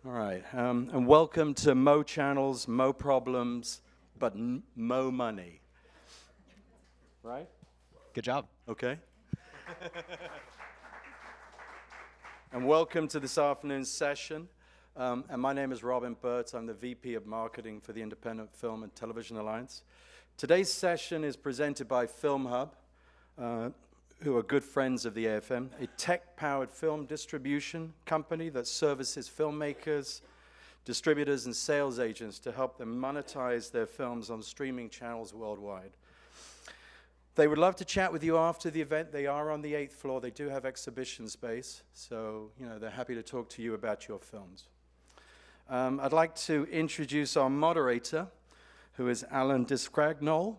All right, and welcome to Mo Channels, Mo Problems, but Mo Money. Right? Good job. Okay. And welcome to this afternoon's session. And my name is Robin Burt. I'm the VP of Marketing for the Independent Film and Television Alliance. Today's session is presented by Filmhub, who are good friends of the AFM, a tech-powered film distribution company that services filmmakers, distributors, and sales agents to help them monetize their films on streaming channels worldwide. They would love to chat with you after the event. They are on the 8th floor. They do have exhibition space, so they're happy to talk to you about your films. I'd like to introduce our moderator, who is Alan Discragnol,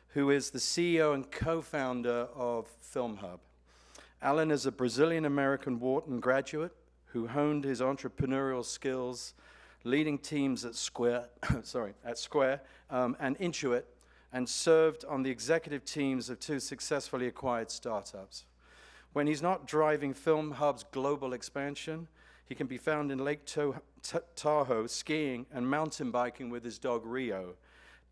who is the CEO and co-founder of Filmhub. Alan is a Brazilian-American Wharton graduate who honed his entrepreneurial skills leading teams at Square and Intuit, and served on the executive teams of 2 successfully acquired startups. When he's not driving Filmhub's global expansion, he can be found in Lake Tahoe skiing and mountain biking with his dog Rio.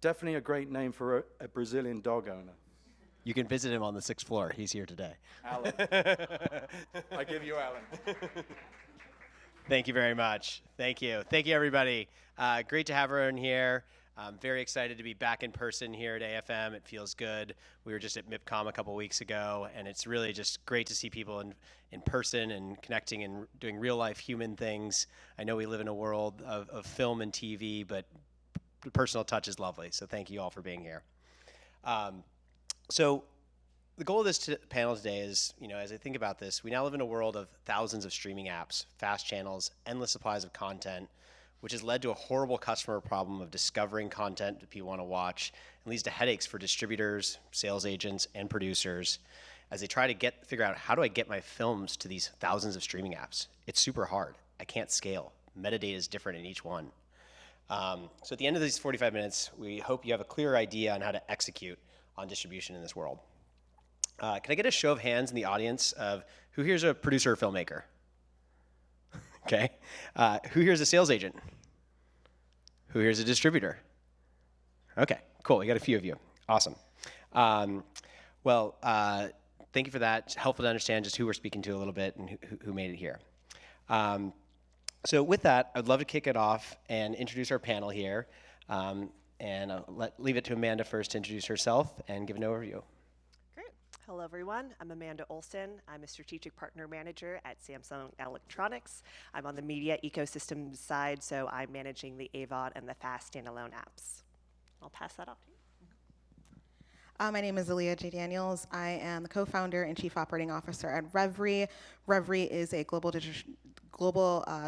Definitely a great name for a Brazilian dog owner. You can visit him on the 6th floor. He's here today. Alan. I give you Alan. Thank you very much. Thank you. Thank you, everybody. Great to have everyone here. I'm very excited to be back in person here at AFM. It feels good. We were just at MIPCOM a couple weeks ago, and it's really just great to see people in person and connecting and doing real-life human things. I know we live in a world of film and TV, but the personal touch is lovely, so thank you all for being here. So the goal of this panel today is, as I think about this, we now live in a world of thousands of streaming apps, fast channels, endless supplies of content, which has led to a horrible customer problem of discovering content that people want to watch, and leads to headaches for distributors, sales agents, and producers as they try to figure out, how do I get my films to these thousands of streaming apps? It's super hard. I can't scale. Metadata is different in each one. So at the end of these 45 minutes, we hope you have a clear idea on how to execute on distribution in this world. Can I get a show of hands in the audience of who here's a producer or filmmaker? Okay. Who here's a sales agent? Who here's a distributor? Okay, cool. We got a few of you. Awesome. Thank you for that. It's helpful to understand just who we're speaking to a little bit and who made it here. So with that, I'd love to kick it off and introduce our panel here. And I'll leave it to Amanda first to introduce herself and give an overview. Great. Hello, everyone. I'm Amanda Oleson. I'm a strategic partner manager at Samsung Electronics. I'm on the media ecosystem side, so I'm managing the AVOD and the FAST standalone apps. I'll pass that off to you. My name is Alia Daniels. I am the co-founder and chief operating officer at Revry. Revry is a global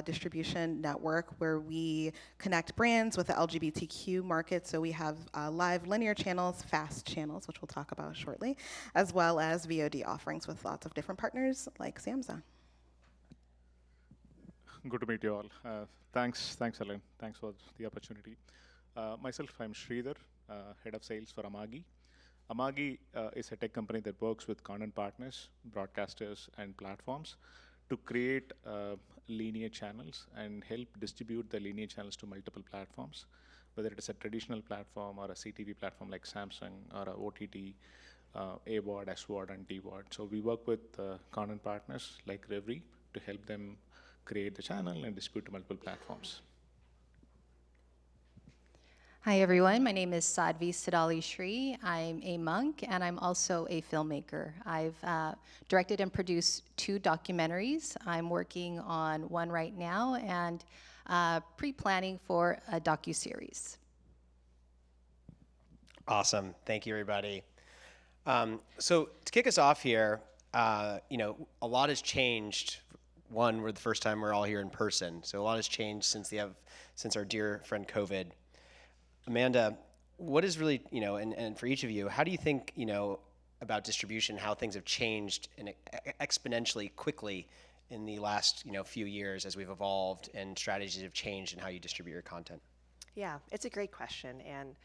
distribution network where we connect brands with the LGBTQ market. So we have live linear channels, fast channels, which we'll talk about shortly, as well as VOD offerings with lots of different partners like Samsung. Good to meet you all. Thanks, Alan. Thanks for the opportunity. Myself, I'm Sridhar, head of sales for Amagi. Amagi is a tech company that works with content partners, broadcasters, and platforms to create linear channels and help distribute the linear channels to multiple platforms, whether it is a traditional platform or a CTV platform like Samsung or a OTT, AVOD, SVOD, and TVOD. So we work with content partners like Revry to help them create the channel and distribute to multiple platforms. Hi everyone, my name is Sadhvi Siddhali Shree. I'm a monk and I'm also a filmmaker. I've directed and produced 2 documentaries. I'm working on one right now and pre-planning for a docuseries. Awesome, thank you everybody. So to kick us off here, a lot has changed. One, we're the first time we're all here in person. So a lot has changed since our dear friend COVID. Amanda, what is really, and for each of you, how do you think, about distribution, how things have changed exponentially quickly in the last, few years as we've evolved and strategies have changed in how you distribute your content? Yeah, it's a great question. And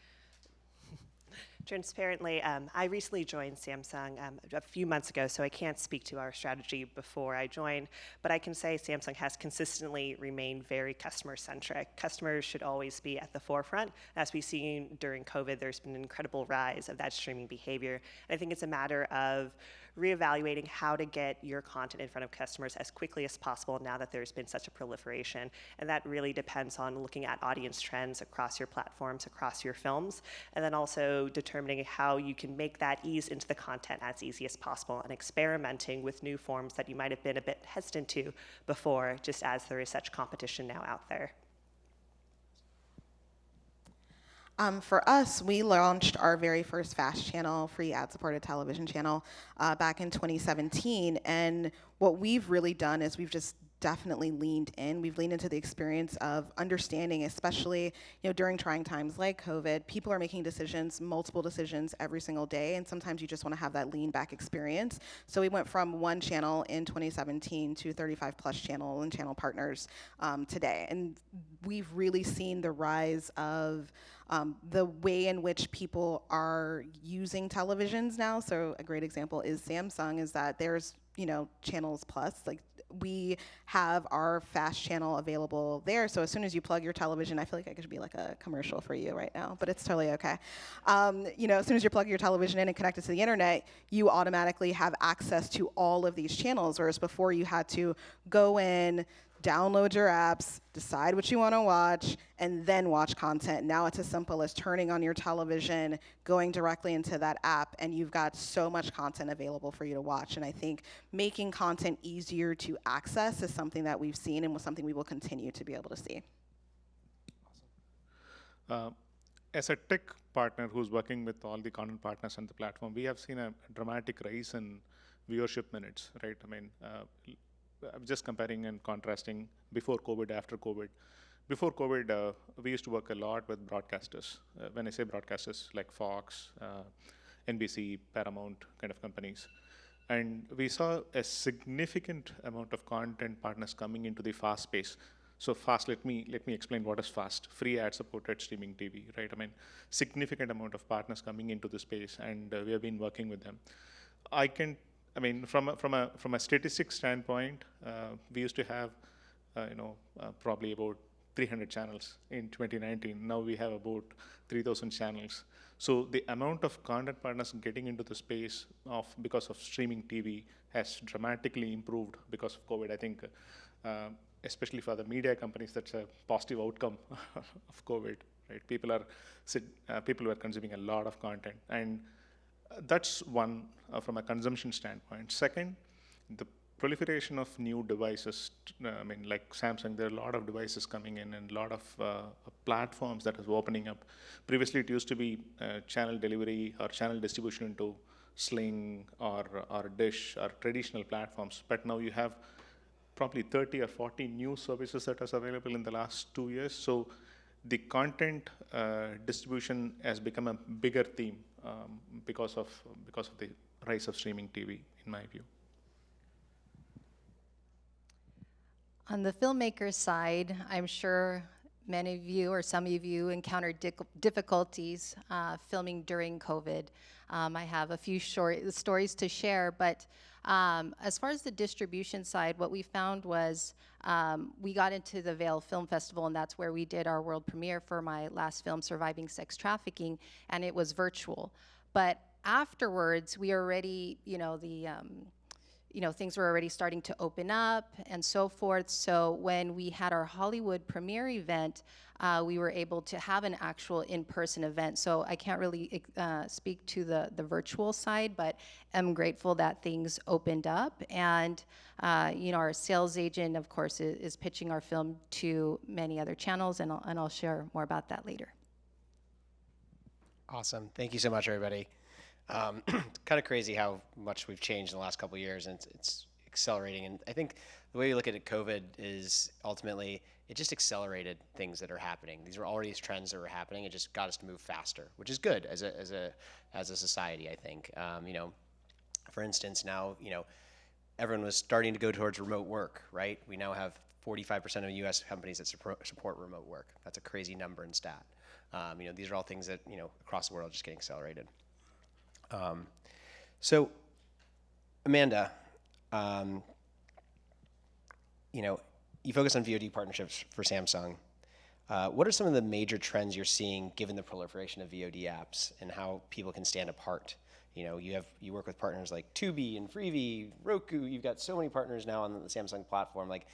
Transparently, I recently joined Samsung a few months ago, so I can't speak to our strategy before I joined, but I can say Samsung has consistently remained very customer-centric. Customers should always be at the forefront. As we've seen during COVID, there's been an incredible rise of that streaming behavior. And I think it's a matter of reevaluating how to get your content in front of customers as quickly as possible now that there's been such a proliferation. And that really depends on looking at audience trends across your platforms, across your films, and then also determining how you can make that ease into the content as easy as possible and experimenting with new forms that you might have been a bit hesitant to before, just as there is such competition now out there. For us, we launched our very first FAST channel, free ad-supported television channel, back in 2017. And what we've really done is we've just definitely leaned in. We've leaned into the experience of understanding, especially during trying times like COVID, people are making decisions, multiple decisions every single day, and sometimes you just want to have that lean back experience. So we went from one channel in 2017 to 35 plus channel and channel partners today. And we've really seen the rise of the way in which people are using televisions now. So a great example is Samsung, is that there's channels plus, like we have our FAST channel available there. So as soon as you plug your television, I feel like I could be like a commercial for you right now, but it's totally okay. As soon as you plug your television in and connect it to the internet, you automatically have access to all of these channels, whereas before you had to go in, download your apps, decide what you want to watch, and then watch content. Now it's as simple as turning on your television, going directly into that app, and you've got so much content available for you to watch. And I think making content easier to access is something that we've seen and was something we will continue to be able to see. Awesome. As a tech partner who's working with all the content partners on the platform, we have seen a dramatic rise in viewership minutes, right? I mean, I'm just comparing and contrasting before COVID, after COVID. Before COVID, we used to work a lot with broadcasters. When I say broadcasters, like Fox, NBC, Paramount kind of companies. And we saw a significant amount of content partners coming into the FAST space. So FAST, let me explain what is FAST, free ad-supported streaming TV, right? I mean, significant amount of partners coming into the space, and we have been working with them. From a statistics standpoint, we used to have, probably about 300 channels in 2019. Now we have about 3,000 channels. So the amount of content partners getting into the space because of streaming TV has dramatically improved because of COVID. I think, especially for the media companies, that's a positive outcome of COVID. Right? People were consuming a lot of content, and that's one from a consumption standpoint. Second, the proliferation of new devices. Like Samsung, there are a lot of devices coming in and a lot of platforms that is opening up. Previously, it used to be channel delivery or channel distribution into Sling or Dish or traditional platforms. But now you have probably 30 or 40 new services that are available in the last 2 years. So the content distribution has become a bigger theme because of the rise of streaming TV, in my view. On the filmmaker side, I'm sure many of you or some of you encountered difficulties filming during COVID. I have a few short stories to share, but as far as the distribution side, what we found was we got into the Vail Film Festival, and that's where we did our world premiere for my last film, Surviving Sex Trafficking, and it was virtual. But afterwards, we already, things were already starting to open up and so forth. So when we had our Hollywood premiere event, we were able to have an actual in-person event. So I can't really speak to the virtual side, but I'm grateful that things opened up. And our sales agent, of course, is pitching our film to many other channels, and I'll share more about that later. Awesome. Thank you so much, everybody. It's kind of crazy how much we've changed in the last couple of years, and it's accelerating. And I think the way you look at it, COVID is ultimately, it just accelerated things that are happening. These were already trends that were happening. It just got us to move faster, which is good as a society, I think. For instance, now, everyone was starting to go towards remote work, right? We now have 45% of U.S. companies that support remote work. That's a crazy number and stat. These are all things that, across the world are just getting accelerated. So, Amanda, you focus on VOD partnerships for Samsung. What are some of the major trends you're seeing given the proliferation of VOD apps and how people can stand apart? You work with partners like Tubi and Freevee, Roku. You've got so many partners now on the Samsung platform. Like,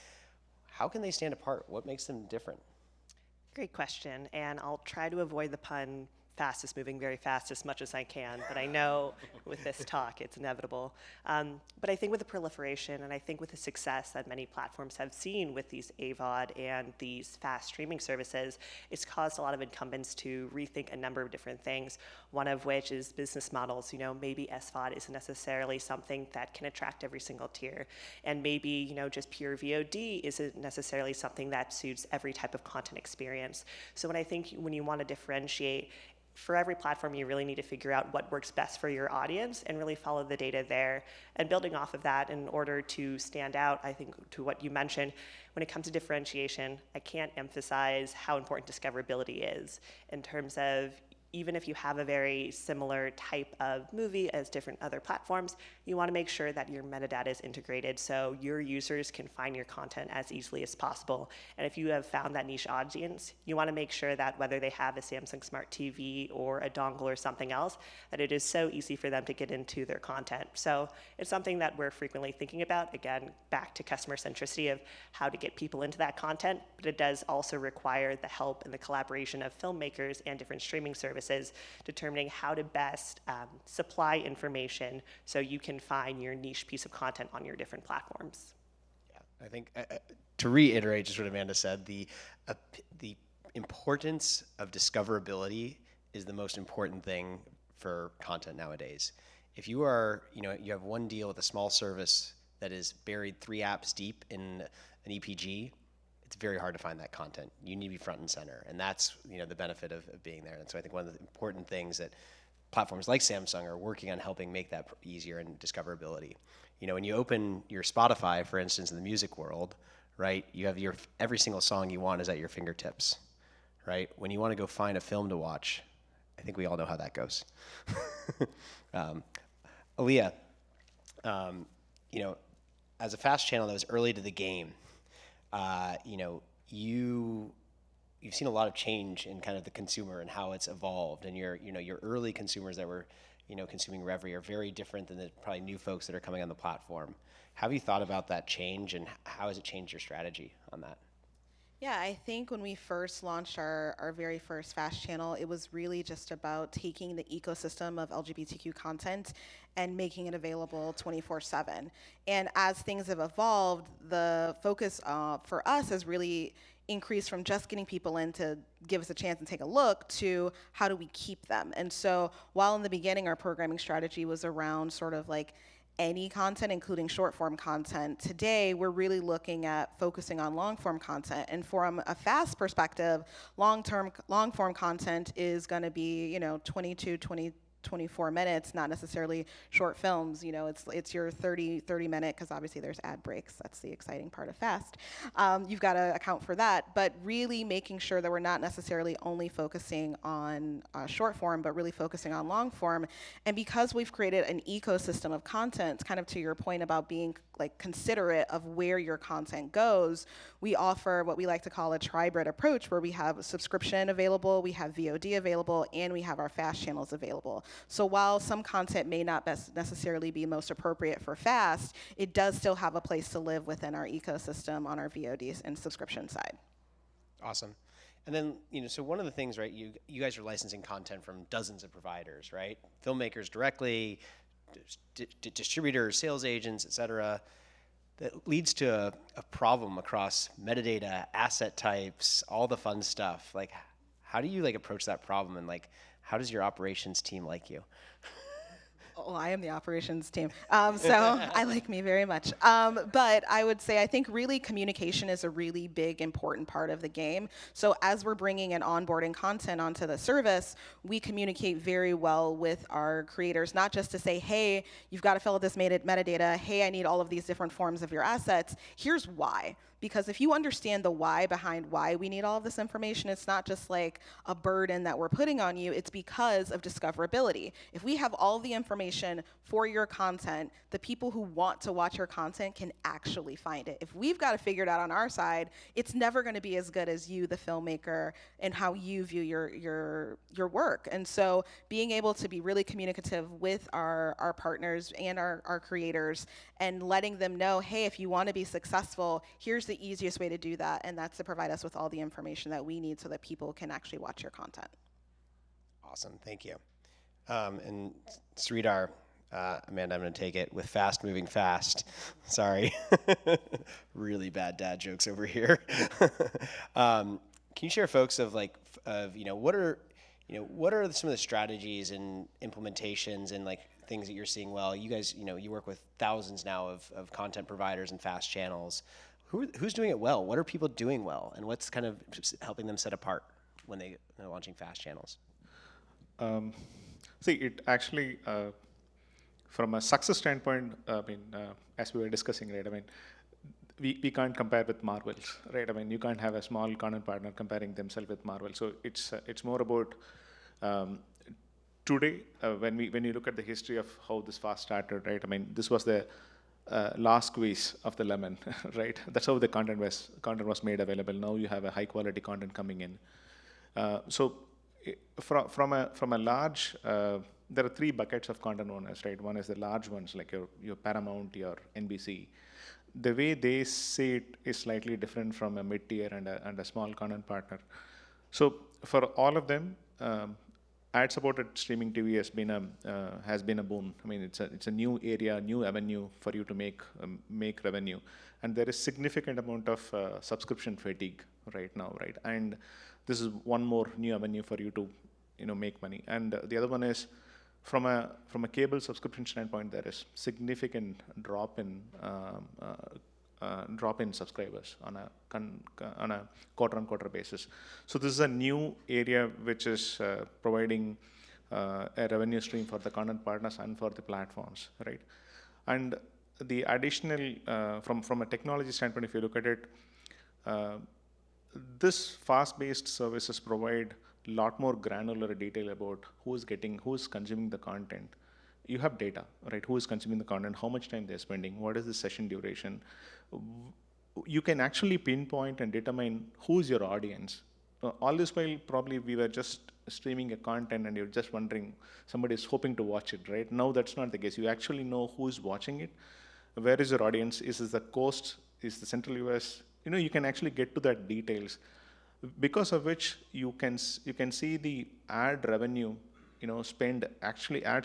how can they stand apart? What makes them different? Great question, and I'll try to avoid the pun fastest moving very fast as much as I can, but I know with this talk it's inevitable. But I think with the proliferation and I think with the success that many platforms have seen with these AVOD and these fast streaming services, it's caused a lot of incumbents to rethink a number of different things, one of which is business models. Maybe SVOD isn't necessarily something that can attract every single tier, and maybe just pure VOD isn't necessarily something that suits every type of content experience. So when you want to differentiate, for every platform, you really need to figure out what works best for your audience and really follow the data there. And building off of that in order to stand out, I think, to what you mentioned, when it comes to differentiation, I can't emphasize how important discoverability is in terms of even if you have a very similar type of movie as different other platforms, you want to make sure that your metadata is integrated so your users can find your content as easily as possible. And if you have found that niche audience, you want to make sure that whether they have a Samsung Smart TV or a dongle or something else, that it is so easy for them to get into their content. So it's something that we're frequently thinking about, again, back to customer centricity of how to get people into that content, but it does also require the help and the collaboration of filmmakers and different streaming services determining how to best supply information so you can find your niche piece of content on your different platforms. Yeah, I think to reiterate just what Amanda said, the importance of discoverability is the most important thing for content nowadays. If you are, you have one deal with a small service that is buried 3 apps deep in an EPG, it's very hard to find that content. You need to be front and center, and that's the benefit of being there. And so I think one of the important things that platforms like Samsung are working on helping make that easier in discoverability. When you open your Spotify, for instance, in the music world, right, you have every single song you want is at your fingertips, right? When you want to go find a film to watch, I think we all know how that goes. Alia, as a fast channel that was early to the game, you've seen a lot of change in kind of the consumer and how it's evolved, and your early consumers that were consuming Revry are very different than the probably new folks that are coming on the platform. Have you thought about that change, and how has it changed your strategy on that? Yeah, I think when we first launched our very first FAST channel, it was really just about taking the ecosystem of LGBTQ content and making it available 24/7. And as things have evolved, the focus for us has really increased from just getting people in to give us a chance and take a look to how do we keep them. And so while in the beginning our programming strategy was around sort of like any content, including short form content, today we're really looking at focusing on long form content. And from a fast perspective, long form content is going to be 24 minutes, not necessarily short films. It's your 30 minute, because obviously there's ad breaks. That's the exciting part of fast. You've got to account for that, but really making sure that we're not necessarily only focusing on short form, but really focusing on long form. And because we've created an ecosystem of content, kind of to your point about being like considerate of where your content goes, we offer what we like to call a tribrid approach, where we have subscription available, we have VOD available, and we have our fast channels available. So while some content may not necessarily be most appropriate for fast, it does still have a place to live within our ecosystem on our VODs and subscription side. Awesome. And then, so one of the things, right, you guys are licensing content from dozens of providers, right? Filmmakers directly, distributors, sales agents, et cetera. That leads to a problem across metadata, asset types, all the fun stuff. Like, how do you approach that problem, and how does your operations team like you? Oh, I am the operations team, so I like me very much. But I would say I think really communication is a really big, important part of the game. So as we're bringing in onboarding content onto the service, we communicate very well with our creators, not just to say, hey, you've got to fill out this metadata. Hey, I need all of these different forms of your assets. Here's why. because if you understand the why behind why we need all of this information, it's not just like a burden that we're putting on you, it's because of discoverability. If we have all the information for your content, the people who want to watch your content can actually find it. If we've got to figure it out on our side, it's never going to be as good as you, the filmmaker, and how you view your work. And so being able to be really communicative with our partners and our creators and letting them know, hey, if you want to be successful, here's the easiest way to do that, and that's to provide us with all the information that we need so that people can actually watch your content. Awesome, thank you. And Sridhar, Amanda, I'm going to take it with fast moving fast. Sorry, really bad dad jokes over here. Can you share, folks, of what are some of the strategies and implementations and things that you're seeing well? You guys, you work with thousands now of content providers and fast channels. Who's doing it well? What are people doing well, and what's kind of helping them set apart when they're launching fast channels? See, it actually, from a success standpoint, as we were discussing, right? We can't compare with Marvels, right? You can't have a small content partner comparing themselves with Marvel. So it's more about today, when you look at the history of how this fast started, right? This was the last squeeze of the lemon, right? That's how the content was made available. Now you have a high quality content coming in. From a large, there are three buckets of content owners, right? One is the large ones like your Paramount, your NBC. The way they see it is slightly different from a mid-tier and a small content partner. So for all of them, ad-supported streaming TV has been a boon. It's a new area, new avenue for you to make revenue, and there is significant amount of subscription fatigue right now, right? And this is one more new avenue for you to make money. And the other one is from a cable subscription standpoint, there is significant drop in subscribers on a quarter-on-quarter basis. So this is a new area which is providing a revenue stream for the content partners and for the platforms, right? And the additional, from a technology standpoint, if you look at it, this fast-based services provide a lot more granular detail about who's consuming the content. You have data, right? Who is consuming the content, how much time they're spending, what is the session duration. You can actually pinpoint and determine who's your audience. All this while, probably we were just streaming a content and you're just wondering, somebody's hoping to watch it, right? Now that's not the case. You actually know who's watching it. Where is your audience? Is this the coast? Is the central US? You can actually get to that details, because of which you can see the ad revenue, ad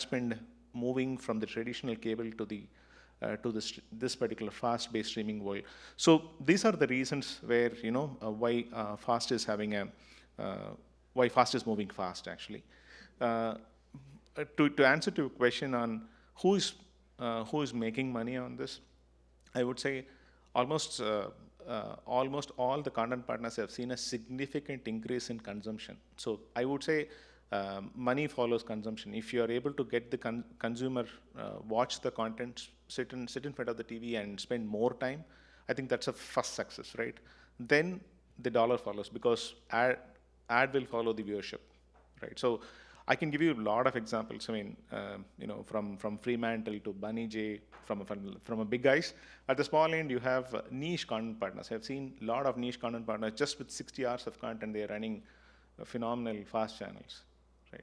spend moving from the traditional cable to this particular fast-based streaming world. So these are the reasons where why fast is moving fast actually. To answer to your question on who is making money on this, I would say almost all the content partners have seen a significant increase in consumption. So I would say money follows consumption. If you are able to get the consumer watch the content, sit in front of the TV and spend more time, I think that's a first success, right? Then the dollar follows, because ad will follow the viewership, right? So I can give you a lot of examples. From Fremantle to Bunny J, from a big guys. At the small end, you have niche content partners. I've seen a lot of niche content partners just with 60 hours of content. They're running phenomenal fast channels, right?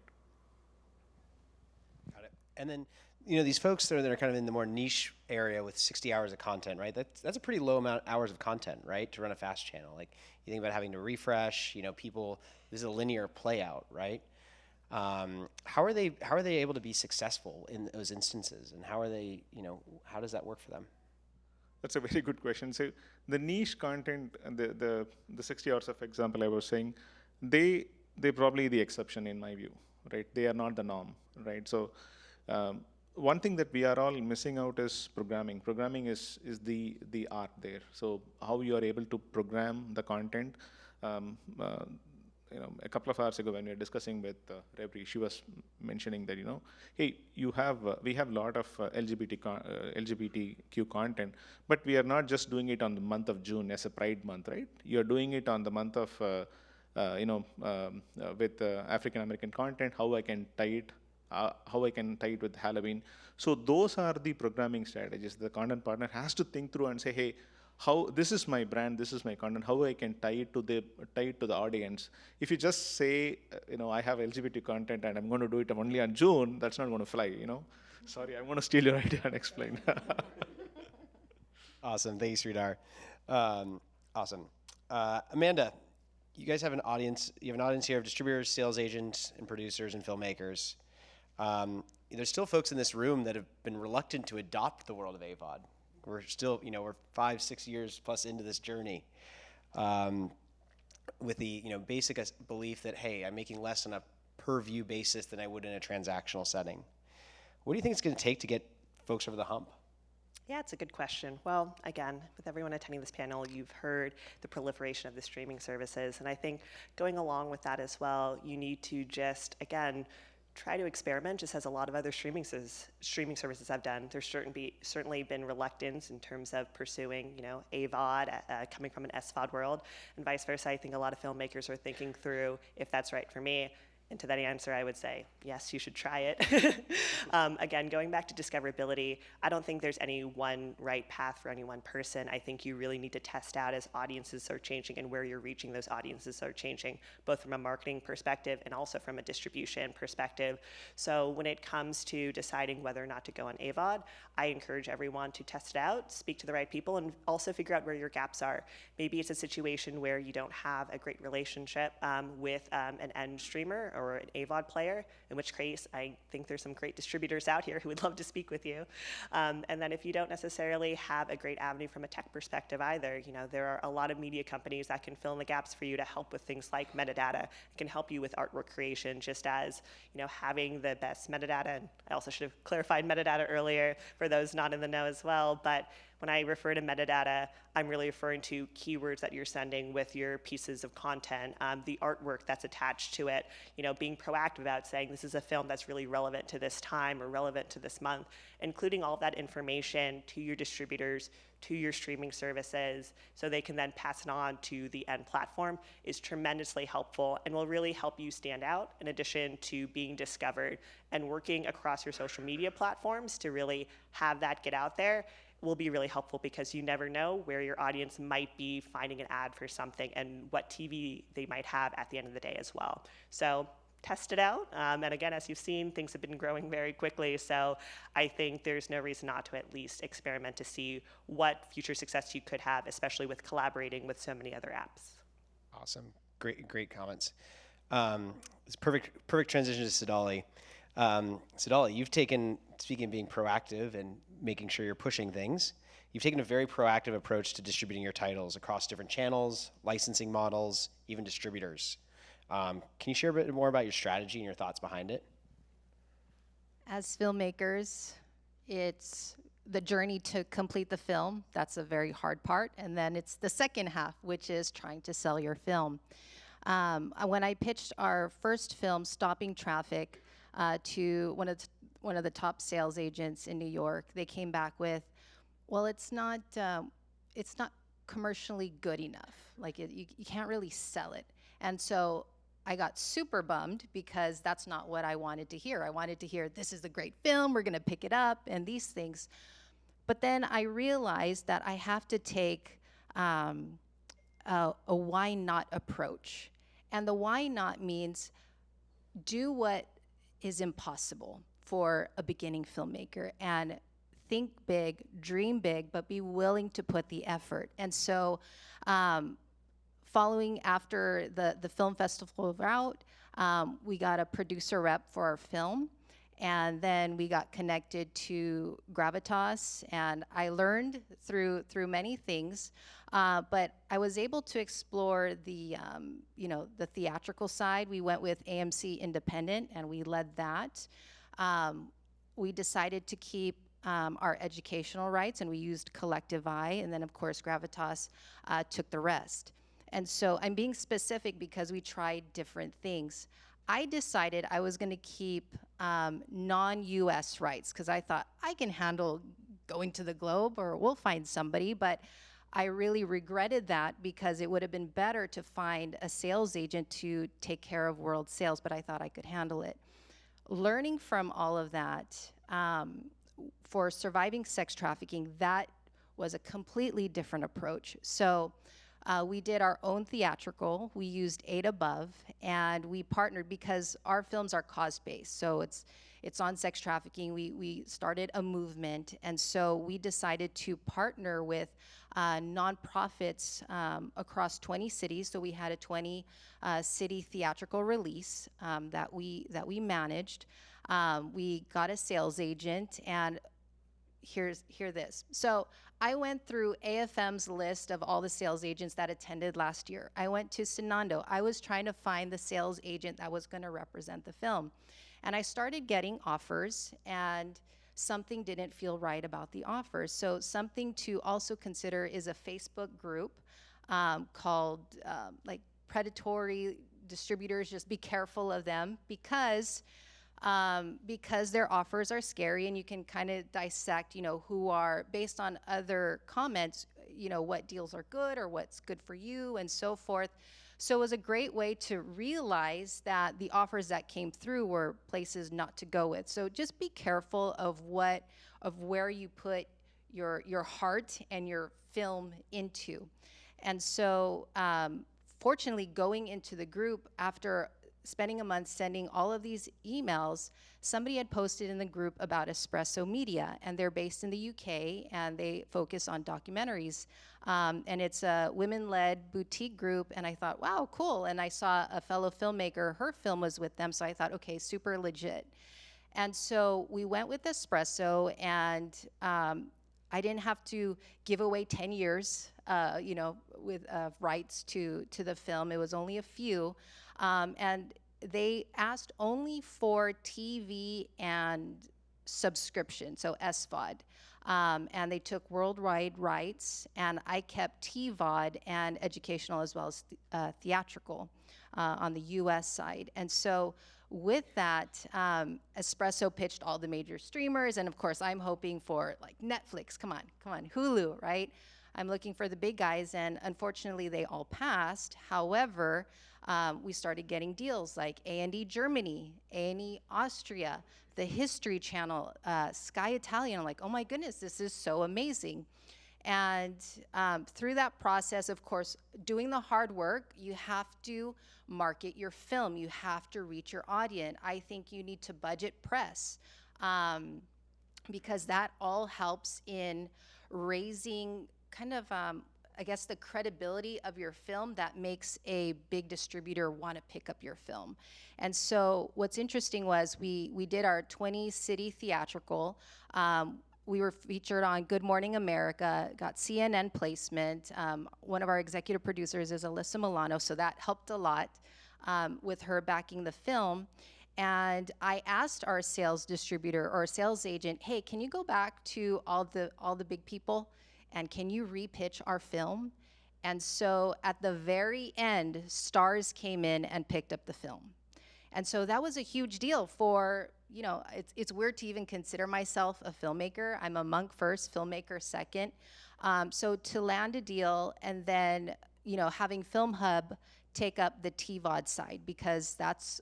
Got it. And then, these folks that are kind of in the more niche area with 60 hours of content, right? That's a pretty low amount of hours of content, right, to run a fast channel. Like, you think about having to refresh. People. This is a linear play out, right? How are they able to be successful in those instances, and how does that work for them? That's a very good question. So the niche content, the 60 hours of example I was saying, they're probably the exception in my view, right? They are not the norm, right? So one thing that we are all missing out is programming. Programming is the art there. So how you are able to program the content. a couple of hours ago when we were discussing with Revry, she was mentioning that, hey, we have a lot of LGBTQ content, but we are not just doing it on the month of June as a Pride month, right? You're doing it on the month of, with African American content, how I can tie it with Halloween. So those are the programming strategies. The content partner has to think through and say, hey, this is my brand, this is my content, how I can tie it to the audience. If you just say, I have LGBT content and I'm going to do it only on June, that's not going to fly, Sorry, I'm going to steal your idea and explain. Awesome, thanks, Sridhar. Awesome. Amanda, you guys have an audience. You have an audience here of distributors, sales agents, and producers and filmmakers. There's still folks in this room that have been reluctant to adopt the world of AVOD. We're still, we're 5-6 years plus into this journey, with the basic belief that, hey, I'm making less on a per view basis than I would in a transactional setting. What do you think it's going to take to get folks over the hump? Yeah, it's a good question. Well, again, with everyone attending this panel, you've heard the proliferation of the streaming services. And I think going along with that as well, you need to just, again, try to experiment, just as a lot of other streaming services have done. There's certainly been reluctance in terms of pursuing, AVOD, coming from an SVOD world, and vice versa. I think a lot of filmmakers are thinking through if that's right for me. And to that answer, I would say, yes, you should try it. Again, going back to discoverability, I don't think there's any one right path for any one person. I think you really need to test out as audiences are changing and where you're reaching those audiences are changing, both from a marketing perspective and also from a distribution perspective. So when it comes to deciding whether or not to go on AVOD, I encourage everyone to test it out, speak to the right people, and also figure out where your gaps are. Maybe it's a situation where you don't have a great relationship with an end streamer or an AVOD player, in which case I think there's some great distributors out here who would love to speak with you. And then if you don't necessarily have a great avenue from a tech perspective either, there are a lot of media companies that can fill in the gaps for you to help with things like metadata. It can help you with artwork creation, just as having the best metadata. And I also should have clarified metadata earlier for those not in the know as well. But when I refer to metadata, I'm really referring to keywords that you're sending with your pieces of content, the artwork that's attached to it, being proactive about saying this is a film that's really relevant to this time or relevant to this month, including all of that information to your distributors, to your streaming services, so they can then pass it on to the end platform is tremendously helpful and will really help you stand out in addition to being discovered. And working across your social media platforms to really have that get out there will be really helpful, because you never know where your audience might be finding an ad for something and what TV they might have at the end of the day as well. So test it out. And again, as you've seen, things have been growing very quickly. So I think there's no reason not to at least experiment to see what future success you could have, especially with collaborating with so many other apps. Awesome. Great comments. It's perfect transition to Siddhali. Siddhali, you've taken, speaking of being proactive and making sure you're pushing things, you've taken a very proactive approach to distributing your titles across different channels, licensing models, even distributors. Can you share a bit more about your strategy and your thoughts behind it? As filmmakers, it's the journey to complete the film. That's a very hard part. And then it's the second half, which is trying to sell your film. When I pitched our first film, Stopping Traffic, to one of the top sales agents in New York, they came back with, well, it's not commercially good enough. Like you can't really sell it. And so I got super bummed, because that's not what I wanted to hear. I wanted to hear, this is a great film, we're gonna pick it up, and these things. But then I realized that I have to take a why not approach. And the why not means do what is impossible for a beginning filmmaker, and think big, dream big, but be willing to put the effort. And so following after the film festival route, we got a producer rep for our film, and then we got connected to Gravitas, and I learned through many things, but I was able to explore the theatrical side. We went with AMC Independent, and we led that. We decided to keep our educational rights, and we used Collective Eye, and then of course Gravitas took the rest. And so I'm being specific because we tried different things. I decided I was going to keep non-US rights because I thought I can handle going to the globe, or we'll find somebody. But I really regretted that because it would have been better to find a sales agent to take care of world sales, but I thought I could handle it. Learning from all of that, for surviving sex trafficking, that was a completely different approach. So we did our own theatrical. We used 8 Above, and we partnered because our films are cause-based. So it's on sex trafficking. We started a movement, and so we decided to partner with nonprofits across 20 cities. So we had a 20 city theatrical release that we managed. We got a sales agent, and hear this. So I went through AFM's list of all the sales agents that attended last year. I went to Sinando. I was trying to find the sales agent that was going to represent the film. And I started getting offers, and something didn't feel right about the offers. So something to also consider is a Facebook group called like predatory distributors. Just be careful of them because their offers are scary, and you can kind of dissect, who are, based on other comments, what deals are good or what's good for you and so forth. So it was a great way to realize that the offers that came through were places not to go with. So just be careful of where you put your heart and your film into. And so fortunately, going into the group after spending a month sending all of these emails, somebody had posted in the group about Espresso Media, and they're based in the UK, and they focus on documentaries. And it's a women-led boutique group, and I thought, wow, cool. And I saw a fellow filmmaker, her film was with them, so I thought, okay, super legit. And so we went with Espresso, and I didn't have to give away 10 years, with rights to the film. It was only a few. And they asked only for TV and subscription, so SVOD. And they took worldwide rights, and I kept TVOD and educational as well as theatrical on the US side. And so with that, Espresso pitched all the major streamers, and of course I'm hoping for like Netflix, come on, Hulu, right? I'm looking for the big guys, and unfortunately they all passed. However, we started getting deals like A&E Germany, A&E Austria, the History Channel, Sky Italian. I'm like, oh my goodness, this is so amazing. And through that process, of course, doing the hard work, you have to market your film. You have to reach your audience. I think you need to budget press because that all helps in raising kind of, I guess, the credibility of your film that makes a big distributor want to pick up your film. And so what's interesting was we did our 20 city theatrical. We were featured on Good Morning America, got CNN placement. One of our executive producers is Alyssa Milano, so that helped a lot with her backing the film. And I asked our sales distributor or sales agent, hey, can you go back to all the big people, and can you repitch our film? And so at the very end, Stars came in and picked up the film. And so that was a huge deal for, it's weird to even consider myself a filmmaker. I'm a monk first, filmmaker second. So to land a deal and then, having Filmhub take up the TVOD side, because that's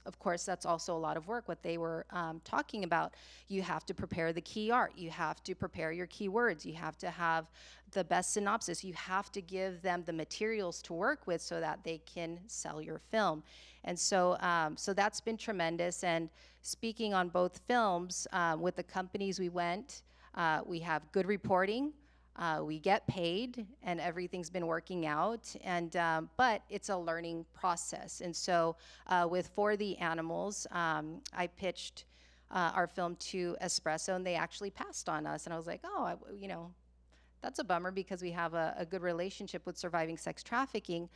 also a lot of work, what they were talking about. You have to prepare the key art, you have to prepare your keywords, you have to have the best synopsis, you have to give them the materials to work with so that they can sell your film. And so, so that's been tremendous. And speaking on both films, with the companies we went, we have good reporting, we get paid, and everything's been working out. And but it's a learning process. And so with For the Animals, I pitched our film to Espresso, and they actually passed on us. And I was like, oh, that's a bummer because we have a good relationship with surviving sex trafficking.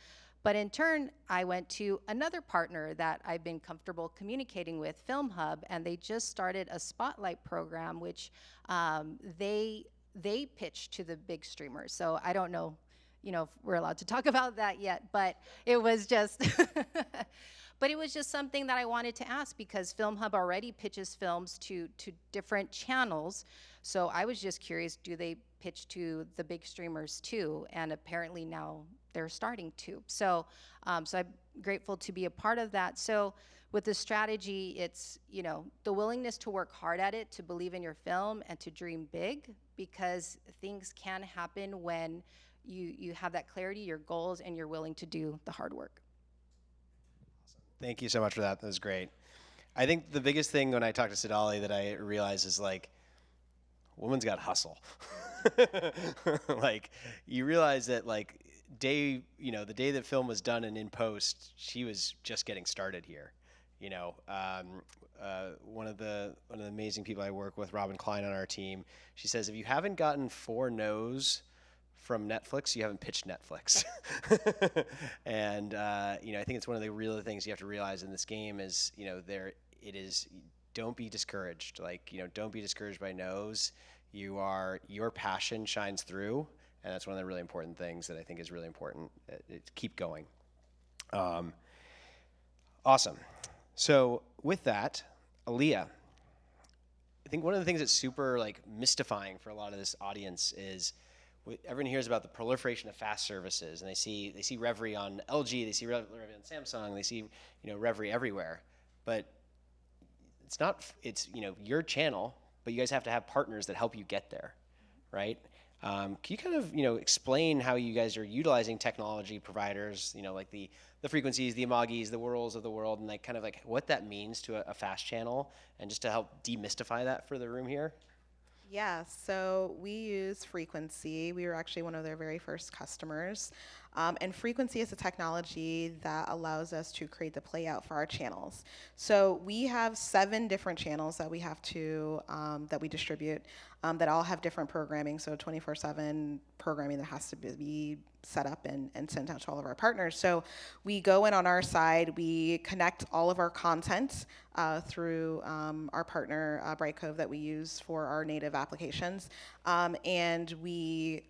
But in turn, I went to another partner that I've been comfortable communicating with, Filmhub, and they just started a spotlight program, which they pitch to the big streamers. So I don't know if we're allowed to talk about that yet, but it was just, but it was just something that I wanted to ask because Filmhub already pitches films to different channels. So I was just curious, do they pitch to the big streamers too? And apparently now they're starting to. So, so I'm grateful to be a part of that. So with the strategy, it's, the willingness to work hard at it, to believe in your film and to dream big, because things can happen when you have that clarity, your goals, and you're willing to do the hard work. Thank you so much for that. That was great. I think the biggest thing when I talk to Siddhali that I realize is like, woman's got hustle. Like, you realize that like the day that film was done and in post, she was just getting started here. One of the amazing people I work with, Robin Klein on our team, she says, if you haven't gotten 4 no's from Netflix, you haven't pitched Netflix. And I think it's one of the real things you have to realize in this game is, don't be discouraged. Like, don't be discouraged by no's. Your passion shines through, and that's one of the really important things that I think is really important. Keep going. Awesome. So with that, Alia, I think one of the things that's super mystifying for a lot of this audience is everyone hears about the proliferation of FAST services, and they see Revry on LG, they see Revry on Samsung, they see Revry everywhere, but it's your channel, but you guys have to have partners that help you get there, right? Can you kind of explain how you guys are utilizing technology providers, like the frequencies, the Amagis, the Whirls of the world, and kind of what that means to a FAST channel, and just to help demystify that for the room here? Yeah, so we use Frequency. We were actually one of their very first customers. And Frequency is a technology that allows us to create the playout for our channels. So we have 7 different channels that we have to, that we distribute, that all have different programming. So 24/7 programming that has to be set up and sent out to all of our partners. So we go in on our side, we connect all of our content through our partner Bright Cove that we use for our native applications, and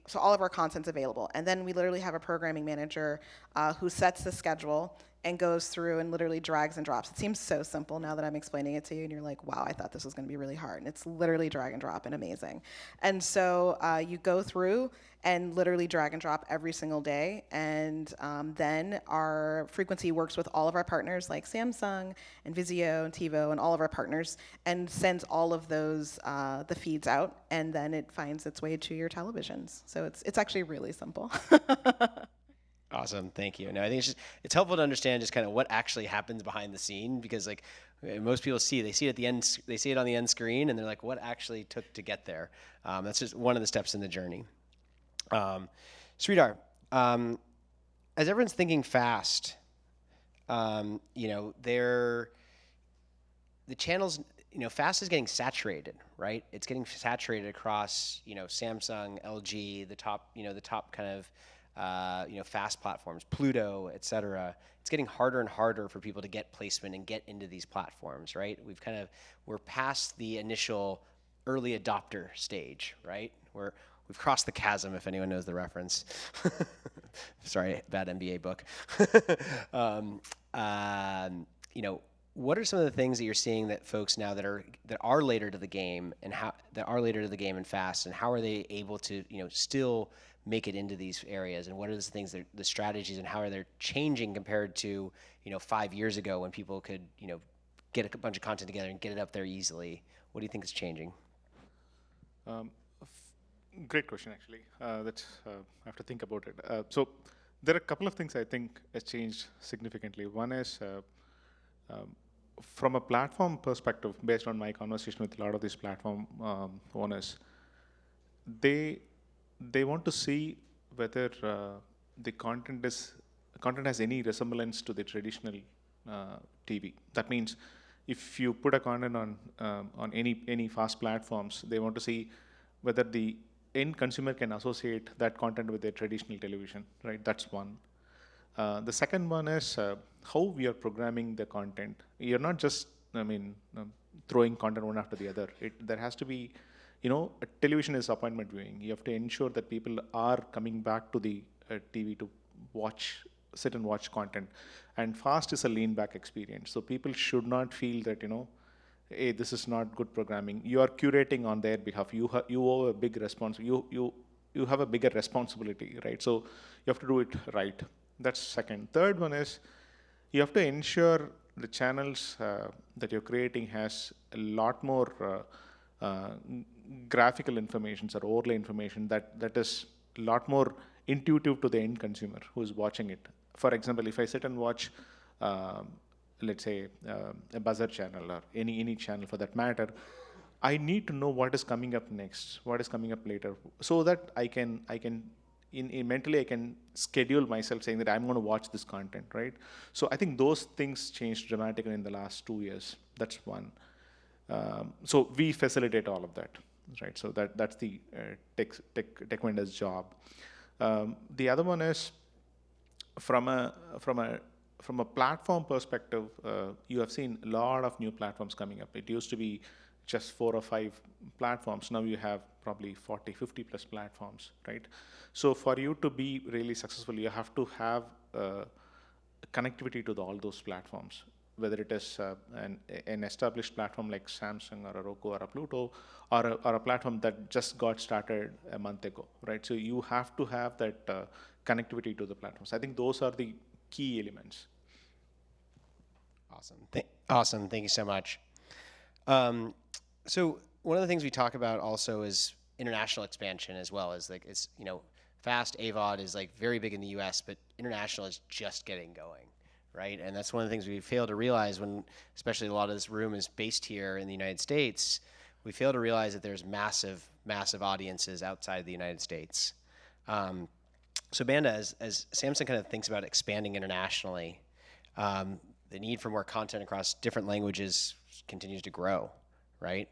so all of our content's available. And then we literally have a programming manager who sets the schedule and goes through and literally drags and drops. It seems so simple now that I'm explaining it to you, and you're like, wow, I thought this was going to be really hard. And it's literally drag and drop and amazing. And so you go through and literally drag and drop every single day. And then our Frequency works with all of our partners like Samsung and Vizio and TiVo and all of our partners, and sends all of those, the feeds out, and then it finds its way to your televisions. So it's actually really simple. Awesome, thank you. No, I think it's helpful to understand just kind of what actually happens behind the scene, because most people see it at the end, they see it on the end screen, and they're like, what actually took to get there? That's just one of the steps in the journey. Sridhar, as everyone's thinking fast, the channels, fast is getting saturated, right? It's getting saturated across, Samsung, LG, the top kind of fast platforms, Pluto, et cetera. It's getting harder and harder for people to get placement and get into these platforms, right? We're past the initial early adopter stage, right? We've crossed the chasm, if anyone knows the reference. Sorry, bad MBA book. What are some of the things that you're seeing that folks now that are later to the game and fast, and how are they able to still make it into these areas, and what are the things the strategies, and how are they changing compared to 5 years ago when people could get a bunch of content together and get it up there easily? What do you think is changing? Great question, actually. I have to think about it. So there are a couple of things I think has changed significantly. One is from a platform perspective, based on my conversation with a lot of these platform owners, they want to see whether the content has any resemblance to the traditional TV. That means if you put a content on any fast platforms, they want to see whether the end consumer can associate that content with their traditional television, right? That's one. The second one is how we are programming the content. You're not just, throwing content one after the other. There has to be, television is appointment viewing. You have to ensure that people are coming back to the TV to sit and watch content. And FAST is a lean back experience. So people should not feel that, hey, this is not good programming. You are curating on their behalf. You owe a big you have a bigger responsibility, right? So you have to do it right. That's second. Third one is you have to ensure the channels that you're creating has a lot more graphical information or overlay information that is a lot more intuitive to the end consumer who is watching it. For example, if I sit and watch, let's say, a buzzer channel or any channel for that matter, I need to know what is coming up next, what is coming up later, so that I can mentally I can schedule myself saying that I'm going to watch this content, right? So I think those things changed dramatically in the last 2 years. That's one. So we facilitate all of that, right? So that's the tech vendor's job. The other one is from a platform perspective, you have seen a lot of new platforms coming up. It used to be just 4 or 5 platforms. Now you have probably 40, 50 plus platforms, right? So for you to be really successful, you have to have connectivity to all those platforms, whether it is an established platform like Samsung or a Roku or a Pluto, or a platform that just got started a month ago, right? So you have to have that connectivity to the platforms. I think those are the key elements. Awesome. Awesome. Thank you so much. So one of the things we talk about also is international expansion as well. As like it's FAST AVOD is like very big in the U.S., but international is just getting going, right? And that's one of the things we fail to realize when, especially a lot of this room is based here in the United States. We fail to realize that there's massive audiences outside the United States. So Amanda, as Samsung kind of thinks about expanding internationally, the need for more content across different languages continues to grow, right?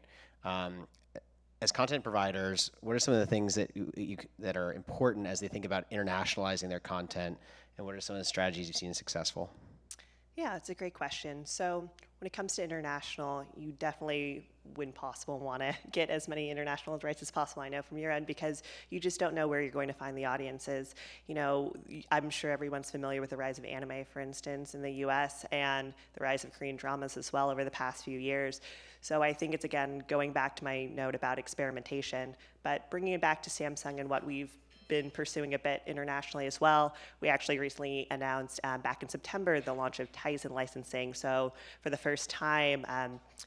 As content providers, what are some of the things that are important as they think about internationalizing their content, and what are some of the strategies you've seen successful? Yeah, it's a great question. So when it comes to international, you definitely, when possible, want to get as many international rights as possible, I know, from your end, because you just don't know where you're going to find the audiences. I'm sure everyone's familiar with the rise of anime, for instance, in the US, and the rise of Korean dramas as well over the past few years. So I think it's, again, going back to my note about experimentation, but bringing it back to Samsung and what we've been pursuing a bit internationally as well. We actually recently announced back in September the launch of Tizen licensing. So for the first time,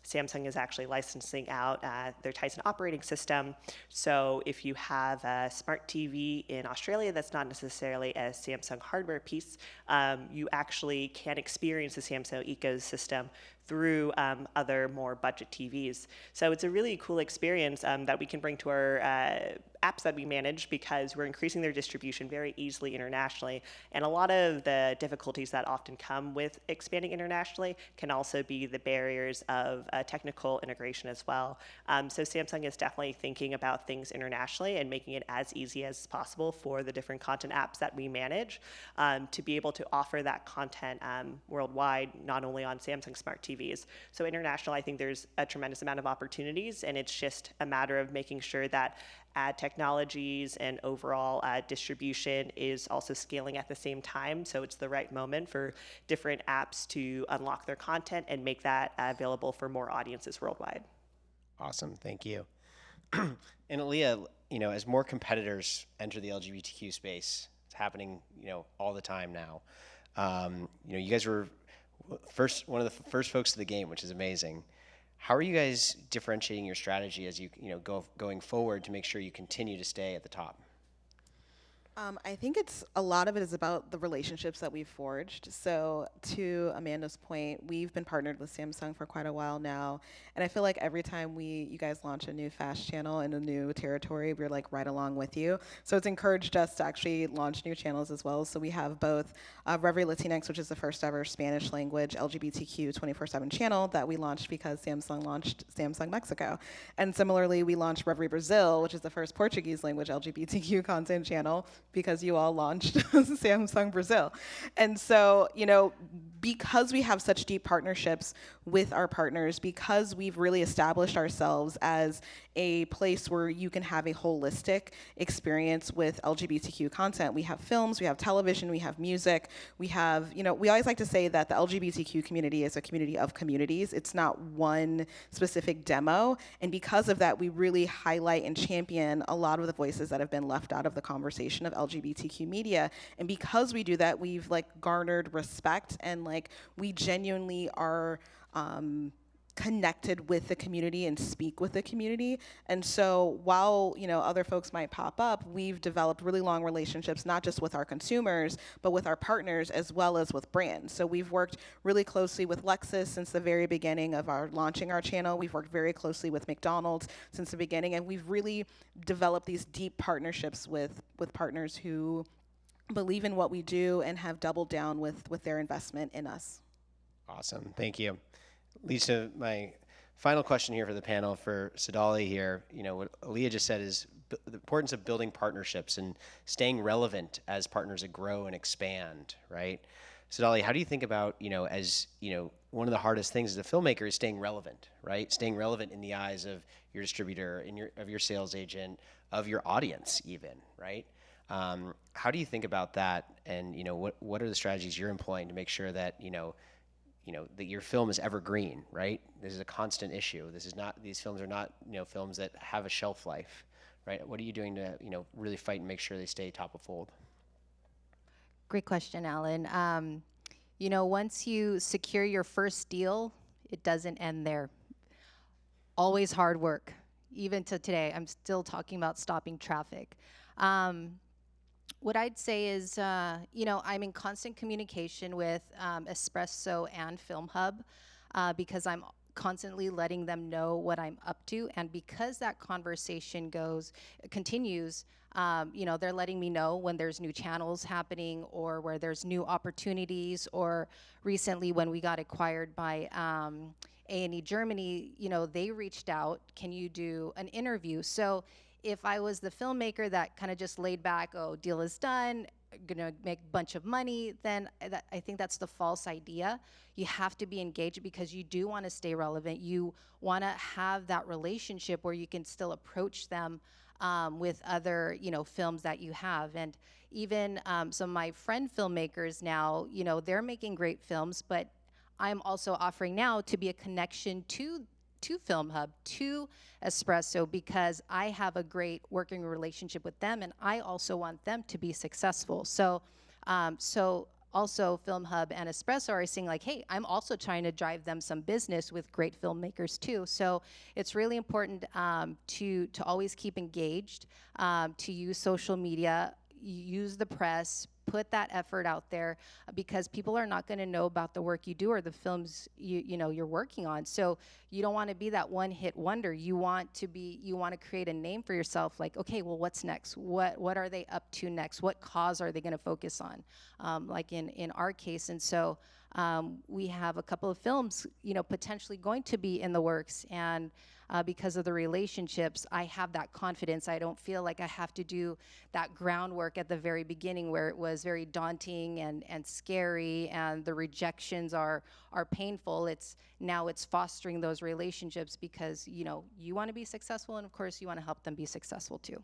Samsung is actually licensing out their Tizen operating system. So if you have a smart TV in Australia that's not necessarily a Samsung hardware piece, you actually can experience the Samsung ecosystem through other more budget TVs. So it's a really cool experience that we can bring to our apps that we manage, because we're increasing their distribution very easily internationally. And a lot of the difficulties that often come with expanding internationally can also be the barriers of technical integration as well. So Samsung is definitely thinking about things internationally and making it as easy as possible for the different content apps that we manage to be able to offer that content worldwide, not only on Samsung smart TVs. So international, I think there's a tremendous amount of opportunities, and it's just a matter of making sure that ad technologies and overall distribution is also scaling at the same time. So it's the right moment for different apps to unlock their content and make that available for more audiences worldwide. Awesome, thank you. And Alia, as more competitors enter the LGBTQ space, it's happening, all the time now. You guys were one of the first folks to the game, which is amazing. How are you guys differentiating your strategy as you going forward to make sure you continue to stay at the top? I think a lot of it is about the relationships that we've forged. So to Amanda's point, we've been partnered with Samsung for quite a while now. And I feel like every time you guys launch a new FAST channel in a new territory, we're like right along with you. So it's encouraged us to actually launch new channels as well. So we have both Revry Latinx, which is the first ever Spanish language LGBTQ 24/7 channel that we launched because Samsung launched Samsung Mexico. And similarly, we launched Revry Brazil, which is the first Portuguese language LGBTQ content channel, because you all launched Samsung Brazil. And so, because we have such deep partnerships with our partners, because we've really established ourselves as a place where you can have a holistic experience with LGBTQ content. We have films, we have television, we have music, we have, we always like to say that the LGBTQ community is a community of communities. It's not one specific demo. And because of that, we really highlight and champion a lot of the voices that have been left out of the conversation of LGBTQ media. And because we do that, we've garnered respect, and we genuinely are connected with the community and speak with the community. And so while other folks might pop up, we've developed really long relationships, not just with our consumers, but with our partners as well as with brands. So we've worked really closely with Lexus since the very beginning of our launching our channel. We've worked very closely with McDonald's since the beginning, and we've really developed these deep partnerships with partners who believe in what we do and have doubled down with their investment in us. Awesome, thank you. Leads to my final question here for the panel for Siddhali here. What Alia just said is the importance of building partnerships and staying relevant as partners that grow and expand, right? Siddhali, how do you think about, as, one of the hardest things as a filmmaker is staying relevant, right? Staying relevant in the eyes of your distributor, of your sales agent, of your audience even, right? How do you think about that, and what are the strategies you're employing to make sure that that your film is evergreen, right? This is a constant issue. These films are not films that have a shelf life, right? What are you doing to really fight and make sure they stay top of fold? Great question, Alan. Once you secure your first deal, it doesn't end there. Always hard work. Even to today, I'm still talking about stopping traffic. What I'd say is, I'm in constant communication with Espresso and Filmhub because I'm constantly letting them know what I'm up to, and because that conversation continues, they're letting me know when there's new channels happening or where there's new opportunities, or recently when we got acquired by A&E Germany, they reached out, can you do an interview? So if I was the filmmaker that kind of just laid back, oh, deal is done, gonna make a bunch of money, then I think that's the false idea. You have to be engaged because you do want to stay relevant. You want to have that relationship where you can still approach them with other, films that you have. And even some of my friend filmmakers now, they're making great films, but I'm also offering now to be a connection to Filmhub, to Espresso, because I have a great working relationship with them, and I also want them to be successful. So, also Filmhub and Espresso are saying hey, I'm also trying to drive them some business with great filmmakers too. So it's really important to always keep engaged, to use social media, use the press, put that effort out there, because people are not going to know about the work you do or the films you're working on. So you don't want to be that one-hit wonder. You want to create a name for yourself. Okay, well, what's next? What are they up to next? What cause are they going to focus on? In our case, and so we have a couple of films potentially going to be in the works, and because of the relationships, I have that confidence. I don't feel like I have to do that groundwork at the very beginning where it was very daunting and scary, and the rejections are painful. It's fostering those relationships because you want to be successful, and of course you want to help them be successful too.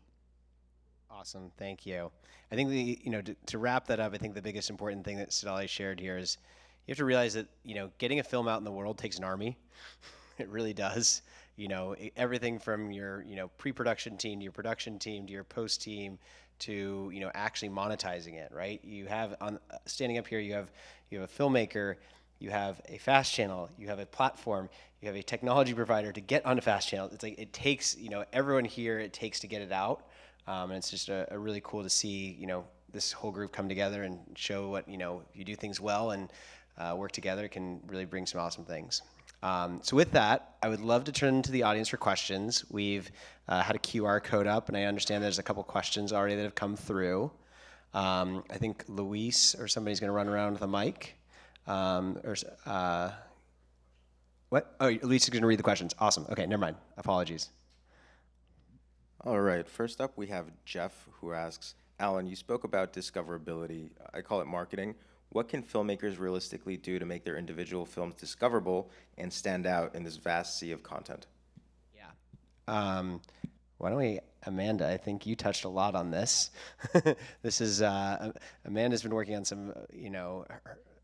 Awesome, thank you. I think to wrap that up, I think the biggest important thing that Siddhali shared here is you have to realize that getting a film out in the world takes an army. It really does. Everything from your pre-production team to your production team to your post team to actually monetizing it, right? You have standing up here, you have a filmmaker, you have a FAST channel, you have a platform, you have a technology provider to get on a FAST channel. It's it takes everyone here, it takes to get it out, and it's just a really cool to see this whole group come together and show what if you do things well and work together, it can really bring some awesome things. So with that, I would love to turn to the audience for questions. We've had a QR code up, and I understand there's a couple questions already that have come through. I think Luis or somebody's going to run around with a mic. What? Oh, Luis is going to read the questions. Awesome. Okay, never mind. Apologies. All right. First up, we have Jeff, who asks, Alan, you spoke about discoverability. I call it marketing. What can filmmakers realistically do to make their individual films discoverable and stand out in this vast sea of content? Yeah. Why don't we, Amanda, I think you touched a lot on this. This is, Amanda's been working on some,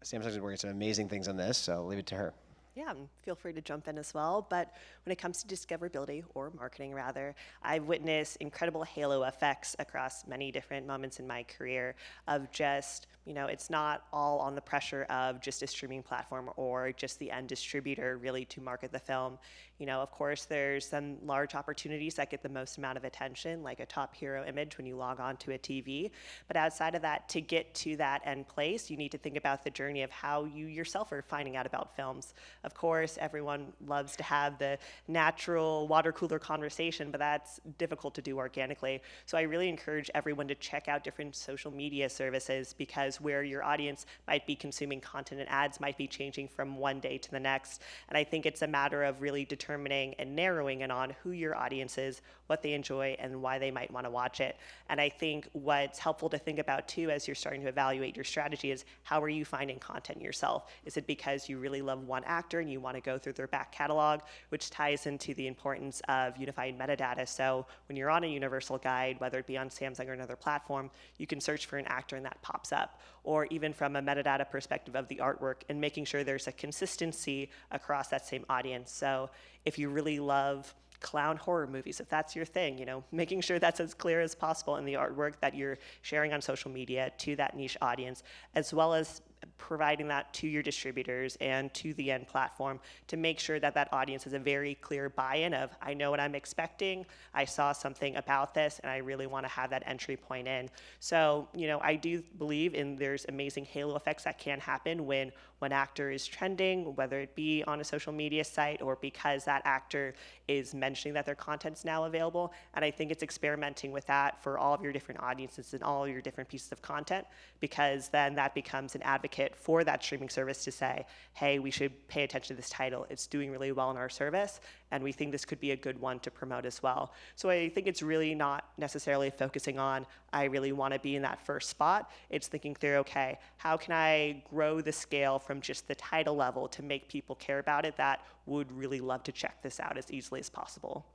Samsung's been working on some amazing things on this, so I'll leave it to her. Yeah, feel free to jump in as well. But when it comes to discoverability, or marketing rather, I've witnessed incredible halo effects across many different moments in my career of just, it's not all on the pressure of just a streaming platform or just the end distributor really to market the film. Of course, there's some large opportunities that get the most amount of attention, like a top hero image when you log on to a TV. But outside of that, to get to that end place, you need to think about the journey of how you yourself are finding out about films. Of course, everyone loves to have the natural water cooler conversation, but that's difficult to do organically. So I really encourage everyone to check out different social media services, because where your audience might be consuming content and ads might be changing from one day to the next. And I think it's a matter of really determining and narrowing in on who your audience is, what they enjoy, and why they might want to watch it. And I think what's helpful to think about too as you're starting to evaluate your strategy is, how are you finding content yourself? Is it because you really love one actor and you want to go through their back catalog, which ties into the importance of unified metadata? So when you're on a universal guide, whether it be on Samsung or another platform, you can search for an actor and that pops up. Or even from a metadata perspective of the artwork, and making sure there's a consistency across that same audience. So if you really love clown horror movies, if that's your thing, making sure that's as clear as possible in the artwork that you're sharing on social media to that niche audience, as well as providing that to your distributors and to the end platform to make sure that that audience has a very clear buy-in of, I know what I'm expecting, I saw something about this, and I really want to have that entry point in. So, I do believe there's amazing halo effects that can happen when one actor is trending, whether it be on a social media site or because that actor is mentioning that their content's now available. And I think it's experimenting with that for all of your different audiences and all of your different pieces of content, because then that becomes an advocate for that streaming service to say, hey, we should pay attention to this title. It's doing really well in our service, and we think this could be a good one to promote as well. So I think it's really not necessarily focusing on, I really want to be in that first spot. It's thinking through, okay, how can I grow the scale from just the title level to make people care about it that would really love to check this out as easily as possible?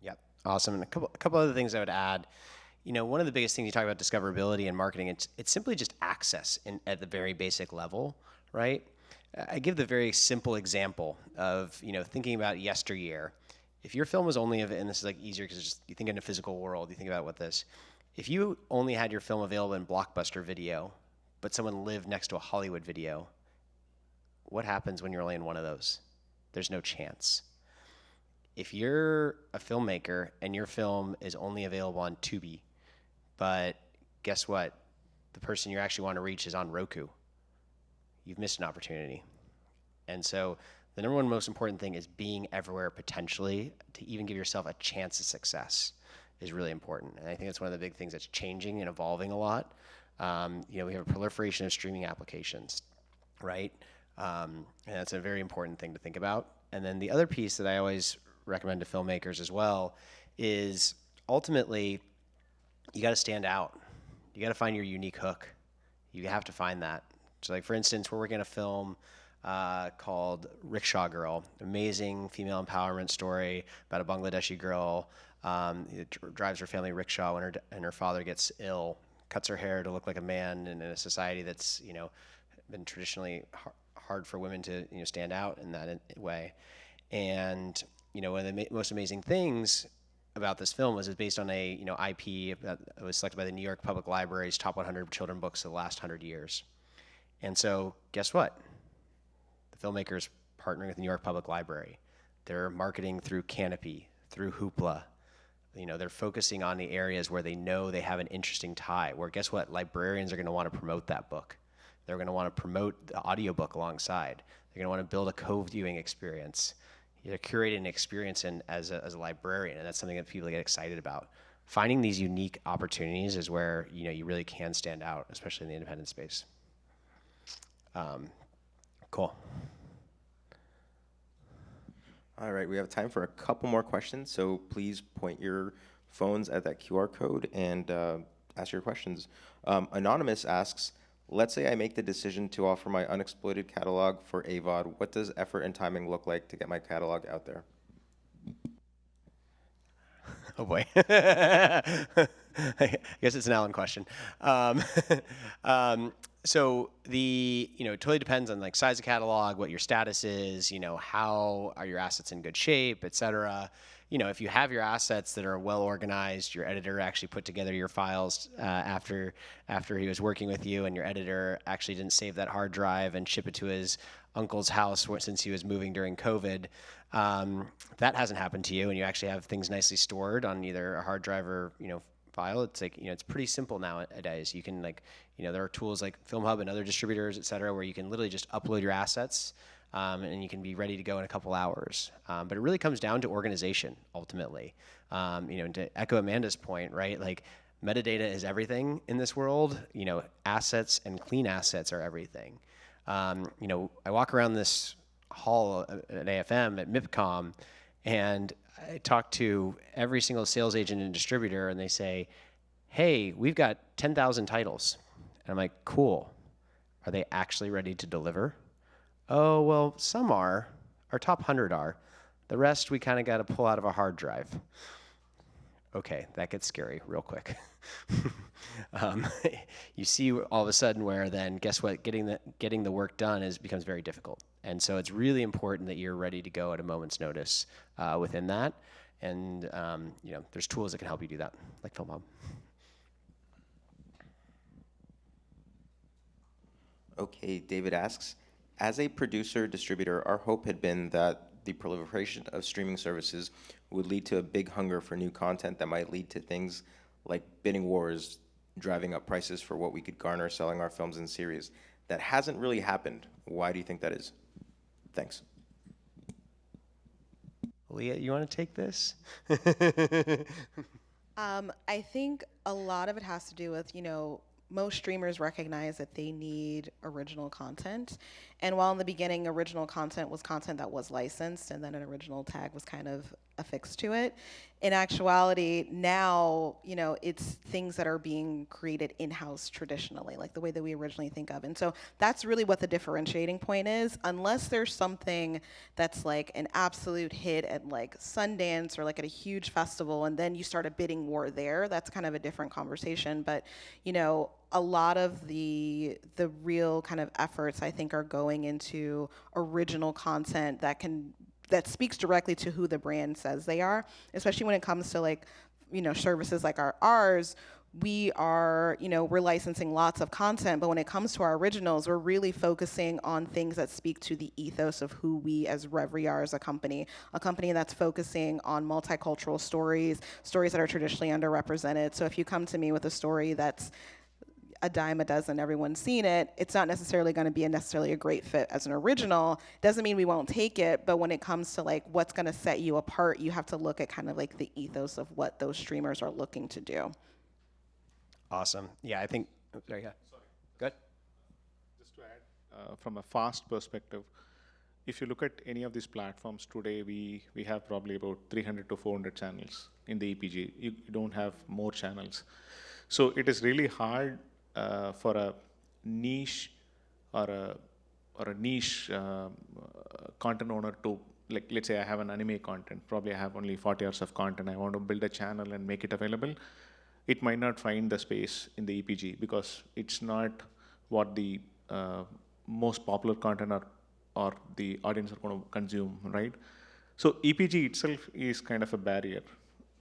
Yep, awesome. And a couple other things I would add. One of the biggest things you talk about discoverability and marketing, it's simply just access at the very basic level, right? I give the very simple example of, thinking about yesteryear. If your film was only, and this is like easier because you think in a physical world, you think about what this, if you only had your film available in Blockbuster Video, but someone lived next to a Hollywood Video, what happens when you're only in one of those? There's no chance. If you're a filmmaker and your film is only available on Tubi, but guess what? The person you actually want to reach is on Roku. You've missed an opportunity. And so the number one most important thing is being everywhere potentially to even give yourself a chance of success is really important. And I think that's one of the big things that's changing and evolving a lot. We have a proliferation of streaming applications, right? And that's a very important thing to think about. And then the other piece that I always recommend to filmmakers as well is ultimately you got to stand out. You got to find your unique hook. You have to find that. So like for instance, we're working on a film called Rickshaw Girl, amazing female empowerment story about a Bangladeshi girl who drives her family rickshaw when her father gets ill, cuts her hair to look like a man in a society that's been traditionally hard for women to stand out in that way. And one of the most amazing things about this film was it's based on a IP that was selected by the New York Public Library's top 100 children's books of the last 100 years. And so guess what? The filmmaker is partnering with the New York Public Library. They're marketing through Canopy, through Hoopla. They're focusing on the areas where they know they have an interesting tie, where guess what? Librarians are going to want to promote that book. They're going to want to promote the audiobook alongside. They're going to want to build a co-viewing experience. You're curating an experience as a librarian, and that's something that people get excited about. Finding these unique opportunities is where you really can stand out, especially in the independent space. Cool. All right, we have time for a couple more questions, so please point your phones at that QR code and ask your questions. Anonymous asks, let's say I make the decision to offer my unexploited catalog for AVOD. What does effort and timing look like to get my catalog out there? Oh boy. I guess it's an Alan question. So it totally depends on like size of catalog, what your status is, how are your assets in good shape, et cetera. If you have your assets that are well organized, your editor actually put together your files after he was working with you, and your editor actually didn't save that hard drive and ship it to his uncle's house since he was moving during COVID. That hasn't happened to you, and you actually have things nicely stored on either a hard drive or file. It's like it's pretty simple nowadays. You can there are tools like Filmhub and other distributors, et cetera, where you can literally just upload your assets. And you can be ready to go in a couple hours. But it really comes down to organization, ultimately. To echo Amanda's point, right? Like metadata is everything in this world. Assets and clean assets are everything. I walk around this hall at AFM at MIPCOM, and I talk to every single sales agent and distributor, and they say, "Hey, we've got 10,000 titles." And I'm like, "Cool. Are they actually ready to deliver?" "Oh, well, some are. Our top 100 are. The rest we kind of got to pull out of a hard drive." Okay, that gets scary real quick. You see all of a sudden where then, guess what, getting the work done becomes very difficult. And so it's really important that you're ready to go at a moment's notice within that. And there's tools that can help you do that, like Filmhub. Okay, David asks, as a producer distributor, our hope had been that the proliferation of streaming services would lead to a big hunger for new content that might lead to things like bidding wars, driving up prices for what we could garner selling our films and series. That hasn't really happened. Why do you think that is? Thanks. Leah, you want to take this? I think a lot of it has to do with, most streamers recognize that they need original content. And while in the beginning, original content was content that was licensed, and then an original tag was kind of affixed to it, in actuality, now, it's things that are being created in-house traditionally, like the way that we originally think of. And so that's really what the differentiating point is. Unless there's something that's like an absolute hit at like Sundance or like at a huge festival, and then you start a bidding war there, that's kind of a different conversation. But, a lot of the real kind of efforts, I think, are going into original content that speaks directly to who the brand says they are, especially when it comes to like, services like ours. We are, we're licensing lots of content, but when it comes to our originals, we're really focusing on things that speak to the ethos of who we as Revry are as a company that's focusing on multicultural stories that are traditionally underrepresented. So if you come to me with a story that's a dime a dozen, everyone's seen it, it's not necessarily going to be necessarily a great fit as an original. Doesn't mean we won't take it, but when it comes to like what's going to set you apart, you have to look at kind of like the ethos of what those streamers are looking to do. Awesome. Yeah, I think, sorry, yeah. Sorry. Good. Just to add, from a FAST perspective, if you look at any of these platforms today, we have probably about 300 to 400 channels in the EPG. You don't have more channels. So it is really hard for a niche or a niche content owner to, like, let's say I have an anime content, probably I have only 40 hours of content, I want to build a channel and make it available. It might not find the space in the EPG because it's not what the most popular content or the audience are going to consume, right? So EPG itself is kind of a barrier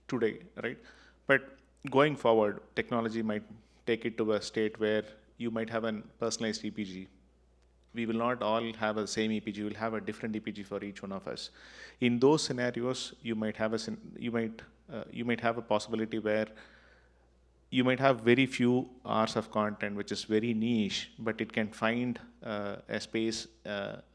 today, right? But going forward, technology might take it to a state where you might have a personalized EPG. We will not all have the same EPG. We'll have a different EPG for each one of us. In those scenarios, you might have a possibility where you might have very few hours of content, which is very niche, but it can find a space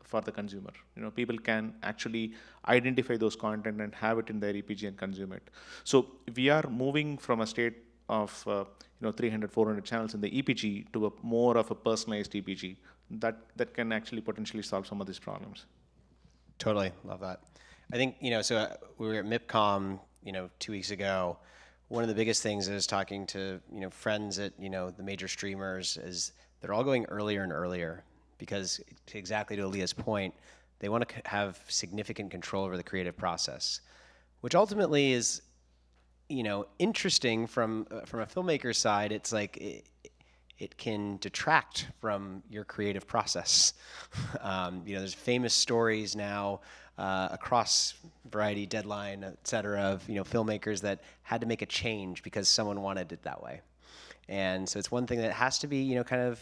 for the consumer. People can actually identify those content and have it in their EPG and consume it. So we are moving from a state of 300, 400 channels in the EPG to a more of a personalized EPG that can actually potentially solve some of these problems. Totally, love that. I think, so we were at MIPCOM, 2 weeks ago. One of the biggest things is talking to, friends at, the major streamers is they're all going earlier and earlier because exactly to Alia's point, they want to have significant control over the creative process, which ultimately is interesting from a filmmaker's side. It's like it can detract from your creative process. There's famous stories now across Variety, Deadline, et cetera, of filmmakers that had to make a change because someone wanted it that way. And so it's one thing that has to be kind of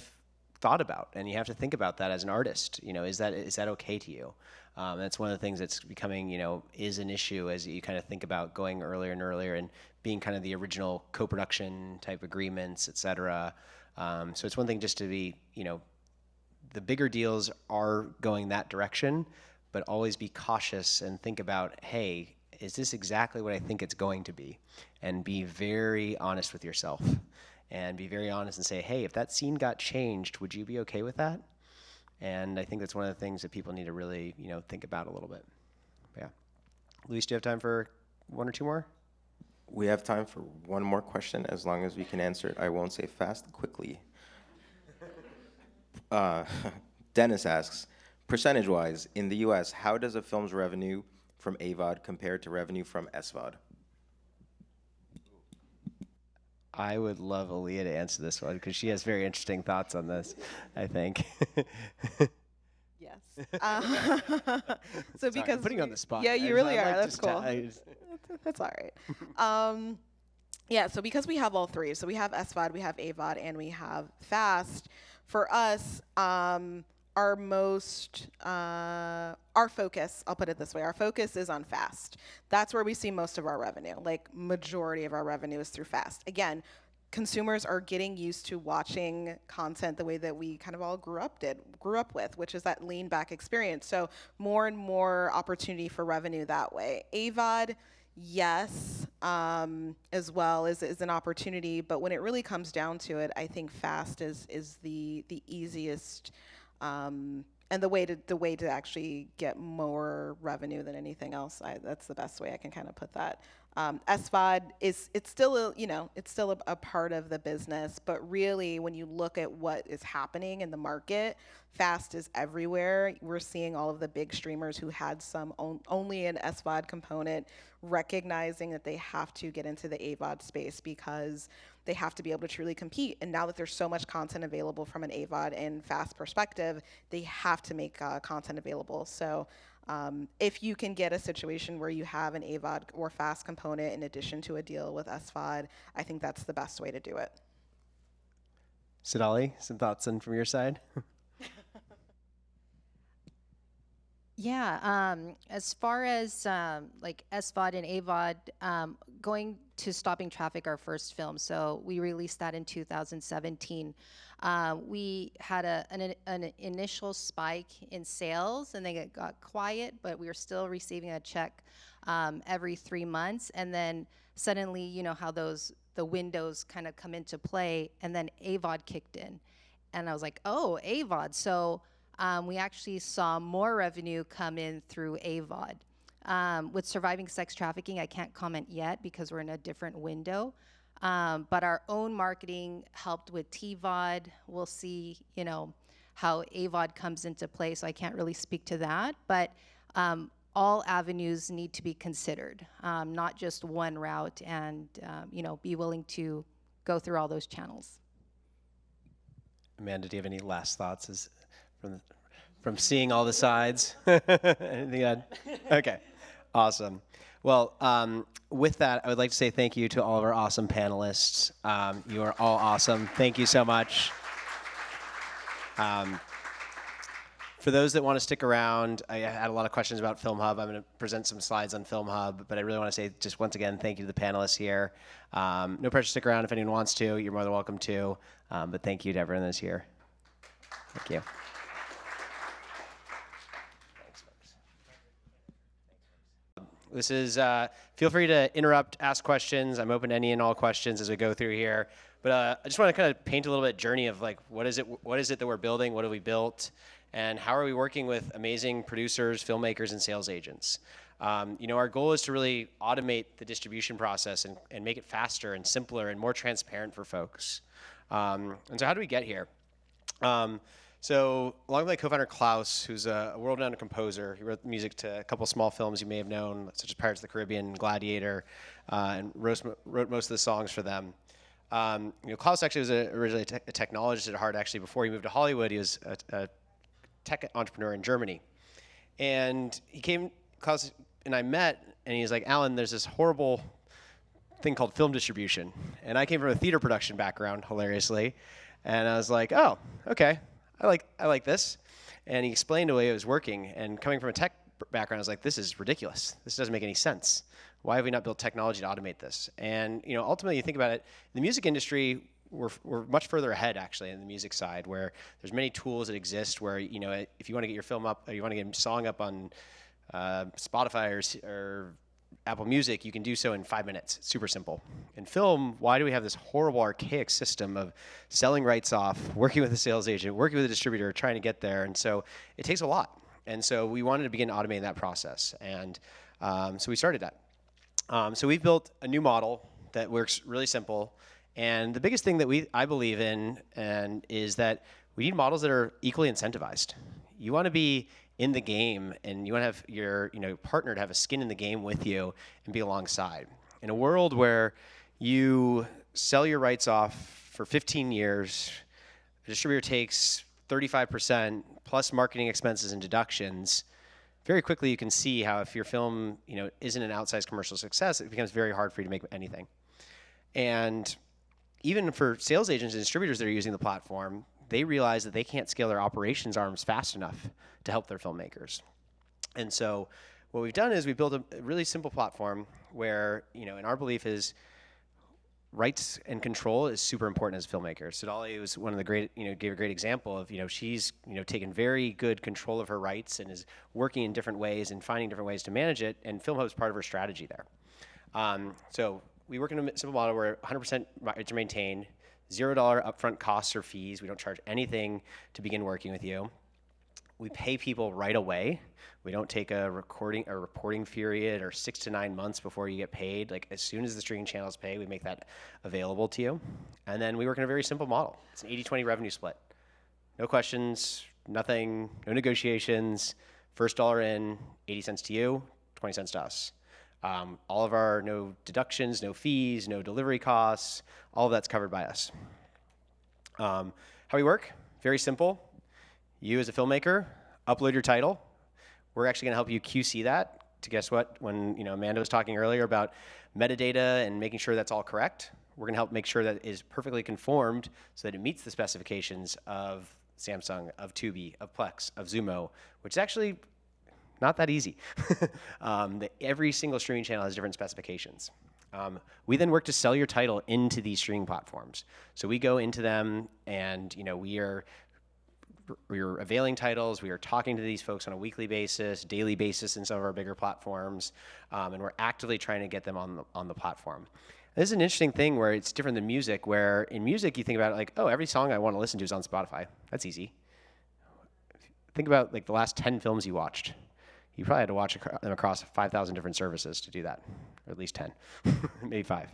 thought about, and you have to think about that as an artist. Is that okay to you? That's one of the things that's becoming is an issue as you kind of think about going earlier and earlier and being kind of the original co-production type agreements, et cetera. So it's one thing just to be, the bigger deals are going that direction, but always be cautious and think about, hey, is this exactly what I think it's going to be? And be very honest with yourself and be very honest and say, hey, if that scene got changed, would you be okay with that? And I think that's one of the things that people need to really, think about a little bit. Yeah. Luis, do you have time for one or two more? We have time for one more question, as long as we can answer it. I won't say fast, quickly. Dennis asks, percentage-wise, in the US, how does a film's revenue from AVOD compare to revenue from SVOD? I would love Alia to answer this one because she has very interesting thoughts on this, I think. Yes. So because I'm putting you on the spot. Yeah, you really are. Like That's cool. That's all right. Yeah, so because we have all three, so we have SVOD, we have AVOD, and we have FAST. For us, our focus, I'll put it this way, our focus is on FAST. That's where we see most of our revenue. Like, majority of our revenue is through FAST. Again, consumers are getting used to watching content the way that we kind of all grew up with, which is that lean back experience. So more and more opportunity for revenue that way. AVOD, yes, as well is an opportunity, but when it really comes down to it, I think FAST is the easiest and the way to actually get more revenue than anything else. That's the best way I can kind of put that. SVOD it's still a part of the business, but really when you look at what is happening in the market, FAST is everywhere. We're seeing all of the big streamers who had some only an SVOD component recognizing that they have to get into the AVOD space because they have to be able to truly compete. And now that there's so much content available from an AVOD and FAST perspective, they have to make content available. So if you can get a situation where you have an AVOD or FAST component in addition to a deal with SVOD, I think that's the best way to do it. Siddhali, some thoughts in from your side? Yeah, as far as like SVOD and AVOD, going to Stopping Traffic, our first film, so we released that in 2017. We had an initial spike in sales, and then it got quiet, but we were still receiving a check every 3 months, and then suddenly, how the windows kind of come into play, and then AVOD kicked in, and I was like, oh, AVOD, so. We actually saw more revenue come in through AVOD. With Surviving Sex Trafficking, I can't comment yet because we're in a different window. But our own marketing helped with TVOD. We'll see, how AVOD comes into play, so I can't really speak to that. But all avenues need to be considered, not just one route, and be willing to go through all those channels. Amanda, do you have any last thoughts from seeing all the sides? Anything to add? Okay, awesome. Well, with that, I would like to say thank you to all of our awesome panelists. You are all awesome. Thank you so much. For those that want to stick around, I had a lot of questions about Filmhub. I'm going to present some slides on Filmhub, but I really want to say just once again, thank you to the panelists here. No pressure to stick around if anyone wants to. You're more than welcome to. But thank you to everyone that's here. Thank you. This is, feel free to interrupt, ask questions. I'm open to any and all questions as we go through here. But I just want to kind of paint a little bit journey of like, what is it that we're building? What have we built? And how are we working with amazing producers, filmmakers, and sales agents? Our goal is to really automate the distribution process and make it faster and simpler and more transparent for folks. And so how do we get here? So along with my co-founder Klaus, who's a world-renowned composer, he wrote music to a couple small films you may have known, such as Pirates of the Caribbean, Gladiator, and wrote most of the songs for them. Klaus actually was originally a technologist at heart. Actually, before he moved to Hollywood, he was a tech entrepreneur in Germany. And Klaus and I met, and he was like, Alan, there's this horrible thing called film distribution. And I came from a theater production background, hilariously. And I was like, oh, okay, I like this. And he explained the way it was working. And coming from a tech background, I was like, this is ridiculous. This doesn't make any sense. Why have we not built technology to automate this? And ultimately, you think about it, the music industry, we're much further ahead, actually, in the music side, where there's many tools that exist where, if you want to get your film up, or you want to get a song up on Spotify or Apple Music, you can do so in 5 minutes. It's super simple. In film, why do we have this horrible, archaic system of selling rights off, working with a sales agent, working with a distributor, trying to get there? And so it takes a lot. And so we wanted to begin automating that process. And so we started that. So we've built a new model that works really simple. And the biggest thing that I believe in is that we need models that are equally incentivized. You want to be in the game, and you want to have your partner to have a skin in the game with you and be alongside. In a world where you sell your rights off for 15 years, a distributor takes 35% plus marketing expenses and deductions, very quickly you can see how if your film isn't an outsized commercial success, it becomes very hard for you to make anything. And even for sales agents and distributors that are using the platform, they realize that they can't scale their operations arms fast enough to help their filmmakers. And so what we've done is we've built a really simple platform where, and our belief is rights and control is super important as filmmakers. Siddhali was one of the great, gave a great example of, she's, taken very good control of her rights and is working in different ways and finding different ways to manage it, and Filmhub is part of her strategy there. So we work in a simple model where 100% rights are maintained, $0 upfront costs or fees. We don't charge anything to begin working with you. We pay people right away. We don't take a reporting period or 6 to 9 months before you get paid. Like, as soon as the streaming channels pay, we make that available to you. And then we work in a very simple model. It's an 80-20 revenue split. No questions, nothing, no negotiations. First dollar in, 80 cents to you, 20 cents to us. All of our no deductions, no fees, no delivery costs, all of that's covered by us. How we work? Very simple. You as a filmmaker, upload your title. We're actually going to help you QC that to guess what? When Amanda was talking earlier about metadata and making sure that's all correct, we're going to help make sure that it is perfectly conformed so that it meets the specifications of Samsung, of Tubi, of Plex, of Zumo, which is actually not that easy. Every single streaming channel has different specifications. We then work to sell your title into these streaming platforms. So we go into them and we are availing titles. We are talking to these folks on a weekly basis, daily basis in some of our bigger platforms, and we're actively trying to get them on the platform. This is an interesting thing where it's different than music, where in music you think about it like, oh, every song I want to listen to is on Spotify. That's easy. Think about like the last 10 films you watched. You probably had to watch them across 5,000 different services to do that, or at least 10, maybe 5.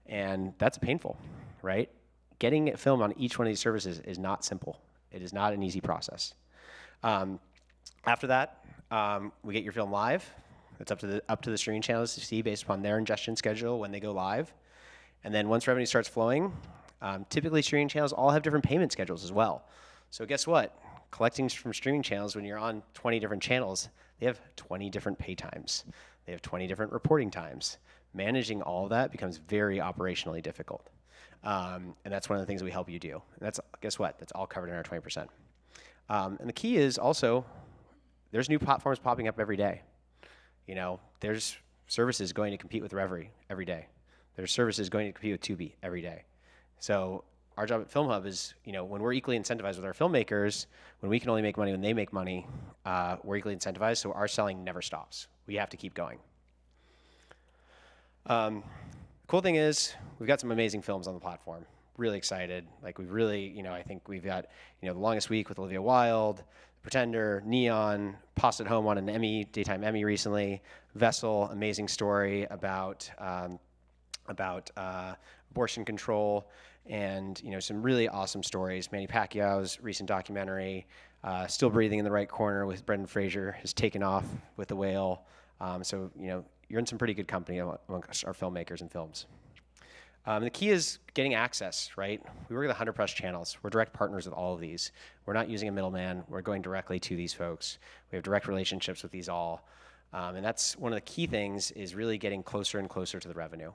And that's painful, right? Getting a film on each one of these services is not simple. It is not an easy process. After that, we get your film live. It's up to the streaming channels to see based upon their ingestion schedule when they go live. And then once revenue starts flowing, typically streaming channels all have different payment schedules as well. So guess what? Collecting from streaming channels, when you're on 20 different channels, they have 20 different pay times. They have 20 different reporting times. Managing all of that becomes very operationally difficult. And that's one of the things we help you do. And guess what? That's all covered in our 20%. And the key is also, there's new platforms popping up every day. There's services going to compete with Revry every day. There's services going to compete with Tubi every day. So our job at Filmhub is, when we're equally incentivized with our filmmakers, when we can only make money when they make money, we're equally incentivized, so our selling never stops. We have to keep going. The cool thing is, we've got some amazing films on the platform. Really excited. Like, we've really, I think we've got, The Longest Week with Olivia Wilde, Pretender, Neon, Pasta at Home won an daytime Emmy recently, Vessel, amazing story about abortion control. and some really awesome stories. Manny Pacquiao's recent documentary, Still Breathing in the Right Corner with Brendan Fraser, has taken off with The Whale. So you're in some pretty good company amongst our filmmakers and films. The key is getting access, right? We work with 100 plus channels. We're direct partners with all of these. We're not using a middleman. We're going directly to these folks. We have direct relationships with these all. And that's one of the key things, is really getting closer and closer to the revenue.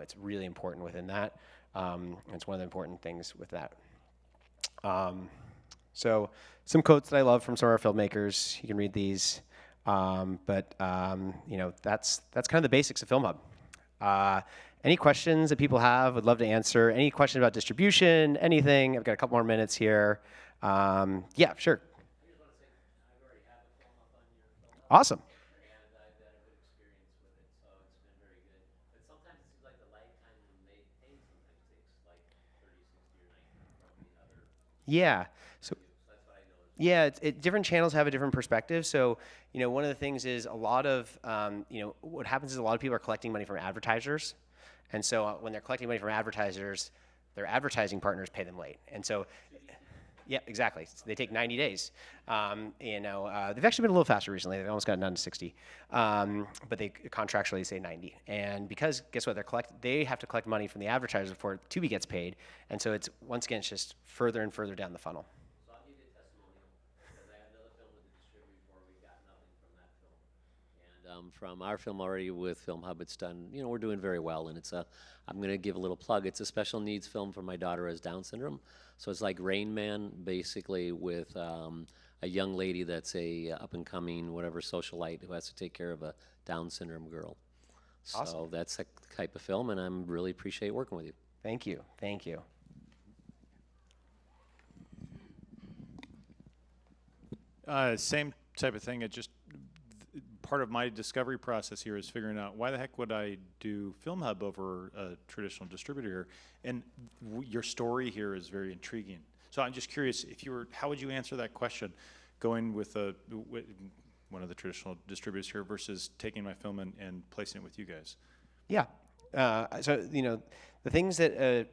It's really important within that. It's one of the important things with that. So some quotes that I love from some of our filmmakers. You can read these. That's kind of the basics of Filmhub. Any questions that people have, would love to answer. Any questions about distribution, anything? I've got a couple more minutes here. Yeah, sure. I just want to say, I already have a Filmhub on your Filmhub. Awesome. And I've had a good experience with it, so it's been very good. But sometimes it seems like the lifetime when they pay sometimes takes like 30, 60, or 90 from the other. Yeah. So That's what I noticed. yeah, different channels have a different perspective. So, one of the things is a lot of, what happens is a lot of people are collecting money from advertisers. And so when they're collecting money from advertisers, their advertising partners pay them late. And so, yeah, exactly. So they take 90 days. They've actually been a little faster recently. They've almost gotten down to 60. But they contractually say 90. And because, guess what, they have to collect money from the advertisers before Tubi gets paid. And so it's, once again, it's just further and further down the funnel. So I'll give you a testimonial, because I had another film with the distributor before. We got nothing from that film. And from our film already with Filmhub, it's done, we're doing very well. And I'm going to give a little plug. It's a special needs film for my daughter who has Down syndrome. So it's like Rain Man, basically, with a young lady that's a up-and-coming, whatever, socialite who has to take care of a Down syndrome girl. Awesome. So that's the type of film, and I really appreciate working with you. Thank you. Thank you. Same type of thing. It just part of my discovery process here is figuring out why the heck would I do Filmhub over a traditional distributor here? And your story here is very intriguing. So I'm just curious, how would you answer that question, going with one of the traditional distributors here versus taking my film and placing it with you guys? Yeah. The things that,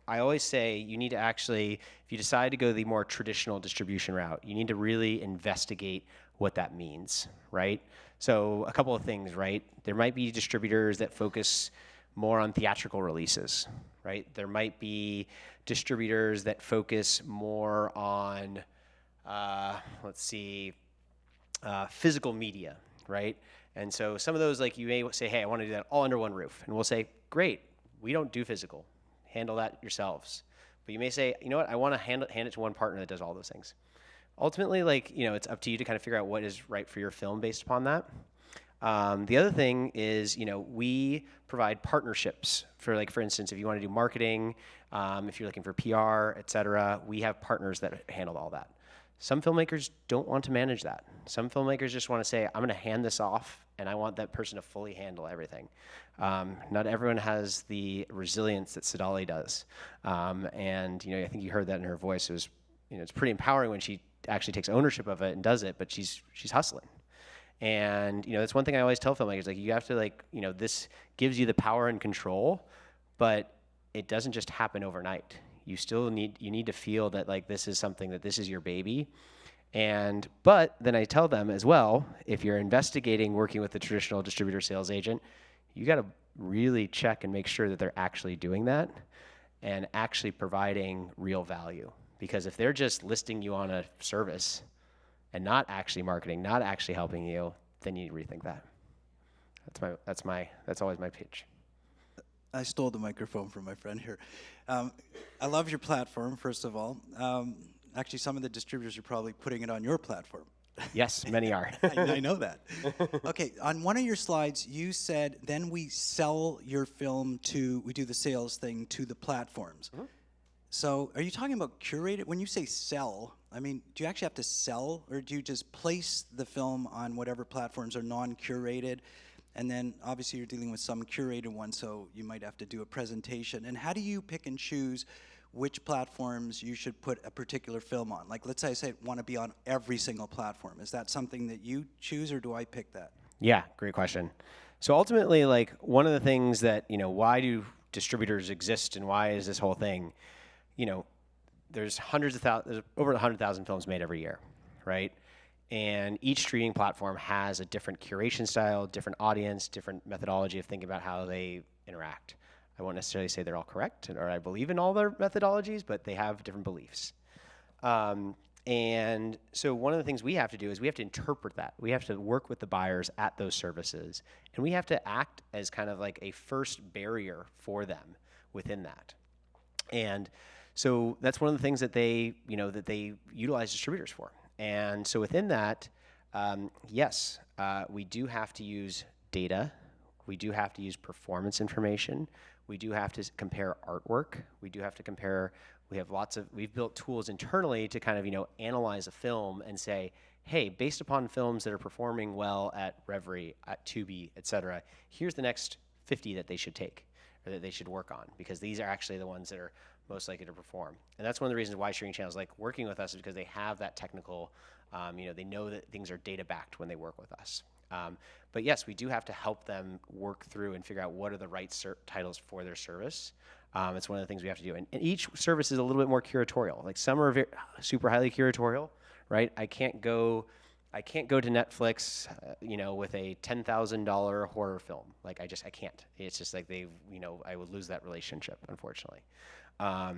I always say, you need to actually, if you decide to go the more traditional distribution route, you need to really investigate what that means, right? So a couple of things, right? There might be distributors that focus more on theatrical releases, right? There might be distributors that focus more on, physical media, right? And so some of those, like, you may say, hey, I want to do that all under one roof. And we'll say, great, we don't do physical. Handle that yourselves. But you may say, you know what, I want to hand it to one partner that does all those things. Ultimately, it's up to you to kind of figure out what is right for your film based upon that. The other thing is, we provide partnerships for instance, if you want to do marketing, if you're looking for PR, et cetera, we have partners that handle all that. Some filmmakers don't want to manage that. Some filmmakers just want to say, I'm going to hand this off, and I want that person to fully handle everything. Not everyone has the resilience that Siddhali does. I think you heard that in her voice. It was, it's pretty empowering when she actually takes ownership of it and does it, but she's hustling. And, that's one thing I always tell filmmakers, you have to, this gives you the power and control, but it doesn't just happen overnight. You still need to feel that, this is something, that this is your baby. But then I tell them as well, if you're investigating working with the traditional distributor sales agent, you got to really check and make sure that they're actually doing that and actually providing real value. Because if they're just listing you on a service and not actually marketing, not actually helping you, then you need to rethink that. That's always my pitch. I stole the microphone from my friend here. I love your platform, first of all. Actually, some of the distributors are probably putting it on your platform. Yes, many are. I know that. Okay, on one of your slides, you said, then we sell your film we do the sales thing to the platforms. Mm-hmm. So are you talking about curated? When you say sell, do you actually have to sell, or do you just place the film on whatever platforms are non-curated? And then obviously you're dealing with some curated ones, so you might have to do a presentation. And how do you pick and choose which platforms you should put a particular film on? Let's say I want to be on every single platform. Is that something that you choose, or do I pick that? Yeah, great question. So ultimately, one of the things that, why do distributors exist and why is this whole thing, you know, there's over 100,000 films made every year, right? And each streaming platform has a different curation style, different audience, different methodology of thinking about how they interact. I won't necessarily say they're all correct or I believe in all their methodologies, but they have different beliefs. And so one of the things we have to do is we have to interpret that. We have to work with the buyers at those services, and we have to act as kind of like a first barrier for them within that. And so that's one of the things that they utilize distributors for. And so within that, yes, we do have to use data. We do have to use performance information. We do have to compare artwork. We do have to compare. We've built tools internally to kind of, analyze a film and say, hey, based upon films that are performing well at Revry, at Tubi, et cetera, here's the next 50 that they should take or that they should work on, because these are actually the ones that are most likely to perform. And that's one of the reasons why streaming channels like working with us, is because they have that technical, they know that things are data backed when they work with us. But yes, we do have to help them work through and figure out what are the right titles for their service. It's one of the things we have to do. And each service is a little bit more curatorial. Like some are super highly curatorial, right? I can't go to Netflix, with a $10,000 horror film. Like I can't. It's just like I would lose that relationship, unfortunately. But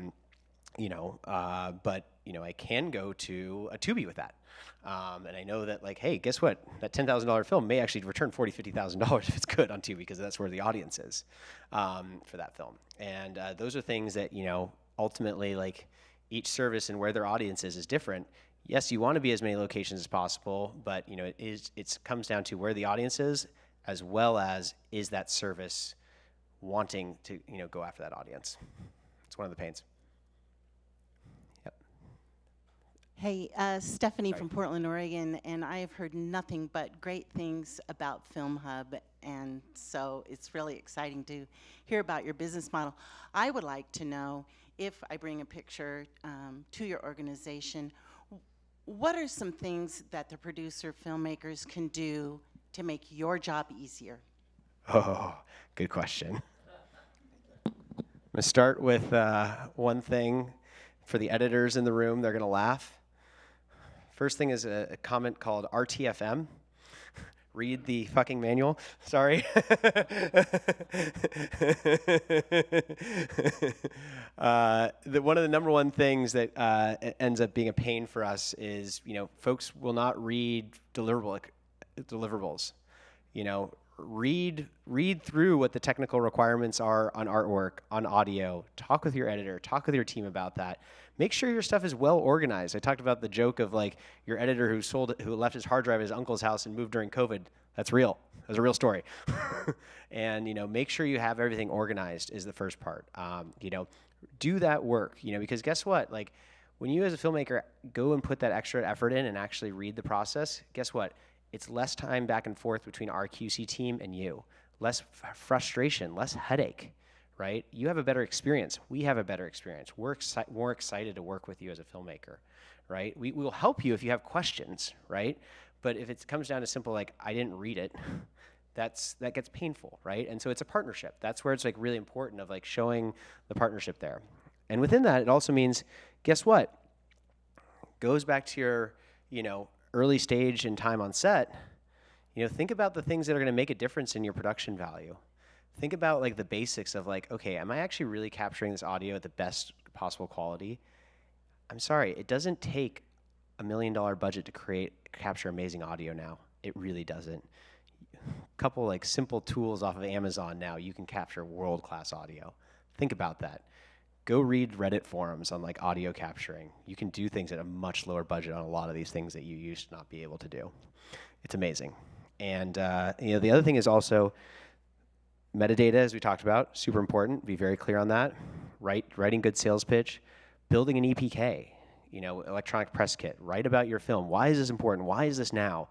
I can go to a Tubi with that. And I know that, like, hey, guess what? That $10,000 film may actually return $40,000, $50,000 if it's good on Tubi, because that's where the audience is for that film. And those are things that, ultimately, like, each service and where their audience is different. Yes, you want to be as many locations as possible, but, it comes down to where the audience is, as well as is that service wanting to, go after that audience. It's one of the pains. Hey, Stephanie from Portland, Oregon, and I have heard nothing but great things about Filmhub, and so it's really exciting to hear about your business model. I would like to know, if I bring a picture to your organization, what are some things that the producer filmmakers can do to make your job easier? Oh, good question. I'm going to start with one thing. For the editors in the room, they're going to laugh. First thing is a comment called RTFM. Read the fucking manual. Sorry. One of the number one things that ends up being a pain for us is, folks will not read deliverables. Read through what the technical requirements are on artwork, on audio. Talk with your editor. Talk with your team about that. Make sure your stuff is well organized. I talked about the joke of, like, your editor who left his hard drive at his uncle's house and moved during COVID. That's real. That's a real story. And make sure you have everything organized is the first part. Do that work. Because guess what? Like, when you as a filmmaker go and put that extra effort in and actually read the process, guess what? It's less time back and forth between our QC team and you. Less frustration, less headache, right? You have a better experience. We have a better experience. We're more excited to work with you as a filmmaker, right? We will help you if you have questions, right? But if it comes down to simple, like, I didn't read it, that gets painful, right? And so it's a partnership. That's where it's, like, really important of, like, showing the partnership there. And within that, it also means, guess what? Goes back to your, early stage and time on set. Think about the things that are going to make a difference in your production value. Think about, like, the basics of, like, okay, am I actually really capturing this audio at the best possible quality? I'm sorry, it doesn't take $1 million budget to capture amazing audio now. It really doesn't. A couple, like, simple tools off of Amazon now, you can capture world-class audio. Think about that. Go read Reddit forums on, like, audio capturing. You can do things at a much lower budget on a lot of these things that you used to not be able to do. It's amazing. And the other thing is also metadata, as we talked about, super important. Be very clear on that. Writing good sales pitch, building an EPK, electronic press kit. Write about your film. Why is this important? Why is this now?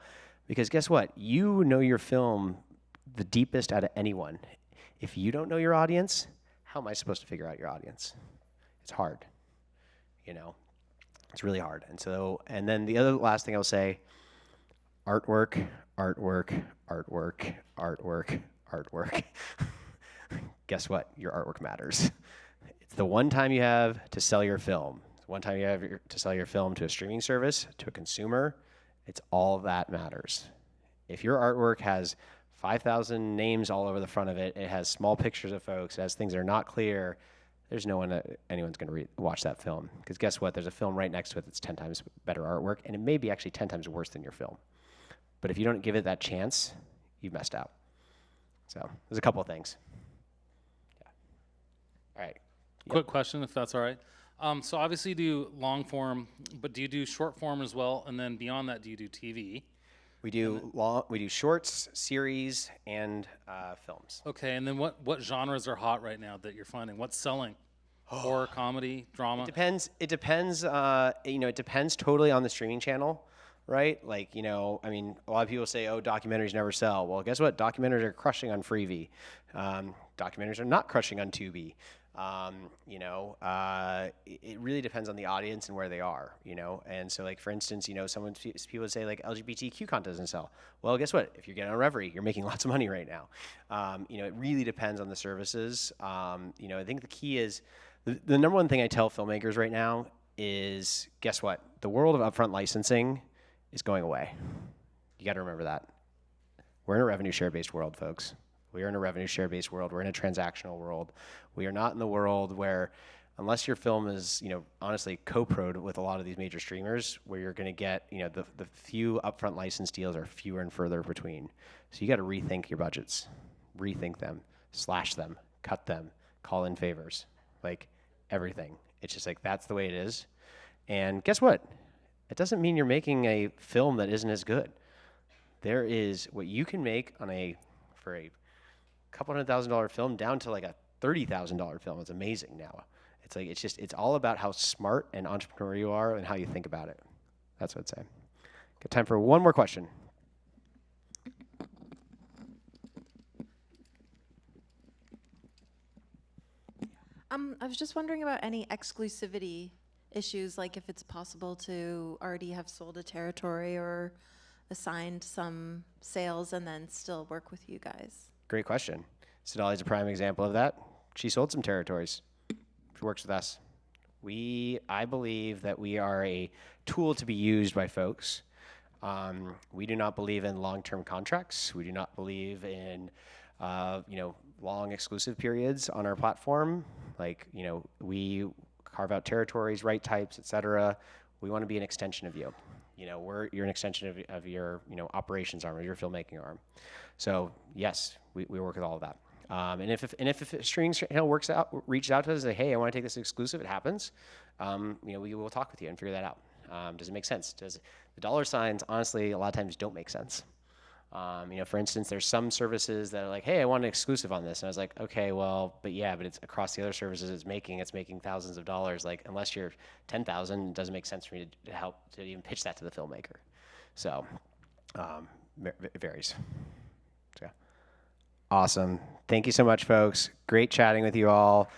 Because guess what? You know your film the deepest out of anyone. If you don't know your audience, how am I supposed to figure out your audience? It's hard, It's really hard. And then the last thing I'll say, artwork. guess what? Your artwork matters. It's the one time you have to sell your film. It's one time you have to sell your film to a streaming service, to a consumer. It's all that matters. If your artwork has 5,000 names all over the front of it, it has small pictures of folks, it has things that are not clear, there's no one anyone's going to watch that film. Because guess what? There's a film right next to it that's 10 times better artwork, and it may be actually 10 times worse than your film. But if you don't give it that chance, you've messed out. So there's a couple of things. Yeah. All right. Quick question, if that's all right. So obviously you do long form, but do you do short form as well? And then beyond that, do you do TV? We do shorts, series, and films. Okay, and then what genres are hot right now that you're finding? What's selling? Horror, comedy, drama? It depends. It depends totally on the streaming channel, right? Like, a lot of people say, oh, documentaries never sell. Well, guess what? Documentaries are crushing on Freevee. Documentaries are not crushing on Tubi. It really depends on the audience and where they are, And so, like, for instance, people say, like, LGBTQ content doesn't sell. Well, guess what? If you're getting on Revry, you're making lots of money right now. It really depends on the services. I think the key is, the number one thing I tell filmmakers right now is, guess what? The world of upfront licensing is going away. You got to remember that. We're in a revenue share-based world, folks. We are in a revenue share-based world. We're in a transactional world. We are not in the world where, unless your film is, honestly co-pro'd with a lot of these major streamers, where you're going to get, the few upfront license deals are fewer and further between. So you got to rethink your budgets, rethink them, slash them, cut them, call in favors, like everything. It's just like, that's the way it is. And guess what? It doesn't mean you're making a film that isn't as good. There is what you can make for a couple $100,000 film down to like a $30,000 film. It's amazing now. It's like, it's all about how smart and entrepreneurial you are and how you think about it. That's what I'd say. Got time for one more question. I was just wondering about any exclusivity issues, like if it's possible to already have sold a territory or assigned some sales and then still work with you guys. Great question. Siddhali's a prime example of that. She sold some territories. She works with us. I believe that we are a tool to be used by folks. We do not believe in long-term contracts. We do not believe in, long exclusive periods on our platform. Like, we carve out territories, right types, et cetera. We want to be an extension of you. You're an extension of your, operations arm or your filmmaking arm. So yes, we work with all of that. And if a streaming channel reaches out to us and say, hey, I want to take this exclusive, it happens. We will talk with you and figure that out. Does it make sense? The dollar signs, honestly, a lot of times don't make sense. For instance, there's some services that are like, hey, I want an exclusive on this. And I was like, okay, but it's across the other services it's making thousands of dollars. Like, unless you're 10,000, it doesn't make sense for me to help to even pitch that to the filmmaker. So, it varies. So, yeah. Awesome. Thank you so much, folks. Great chatting with you all.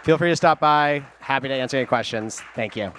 Feel free to stop by. Happy to answer any questions. Thank you.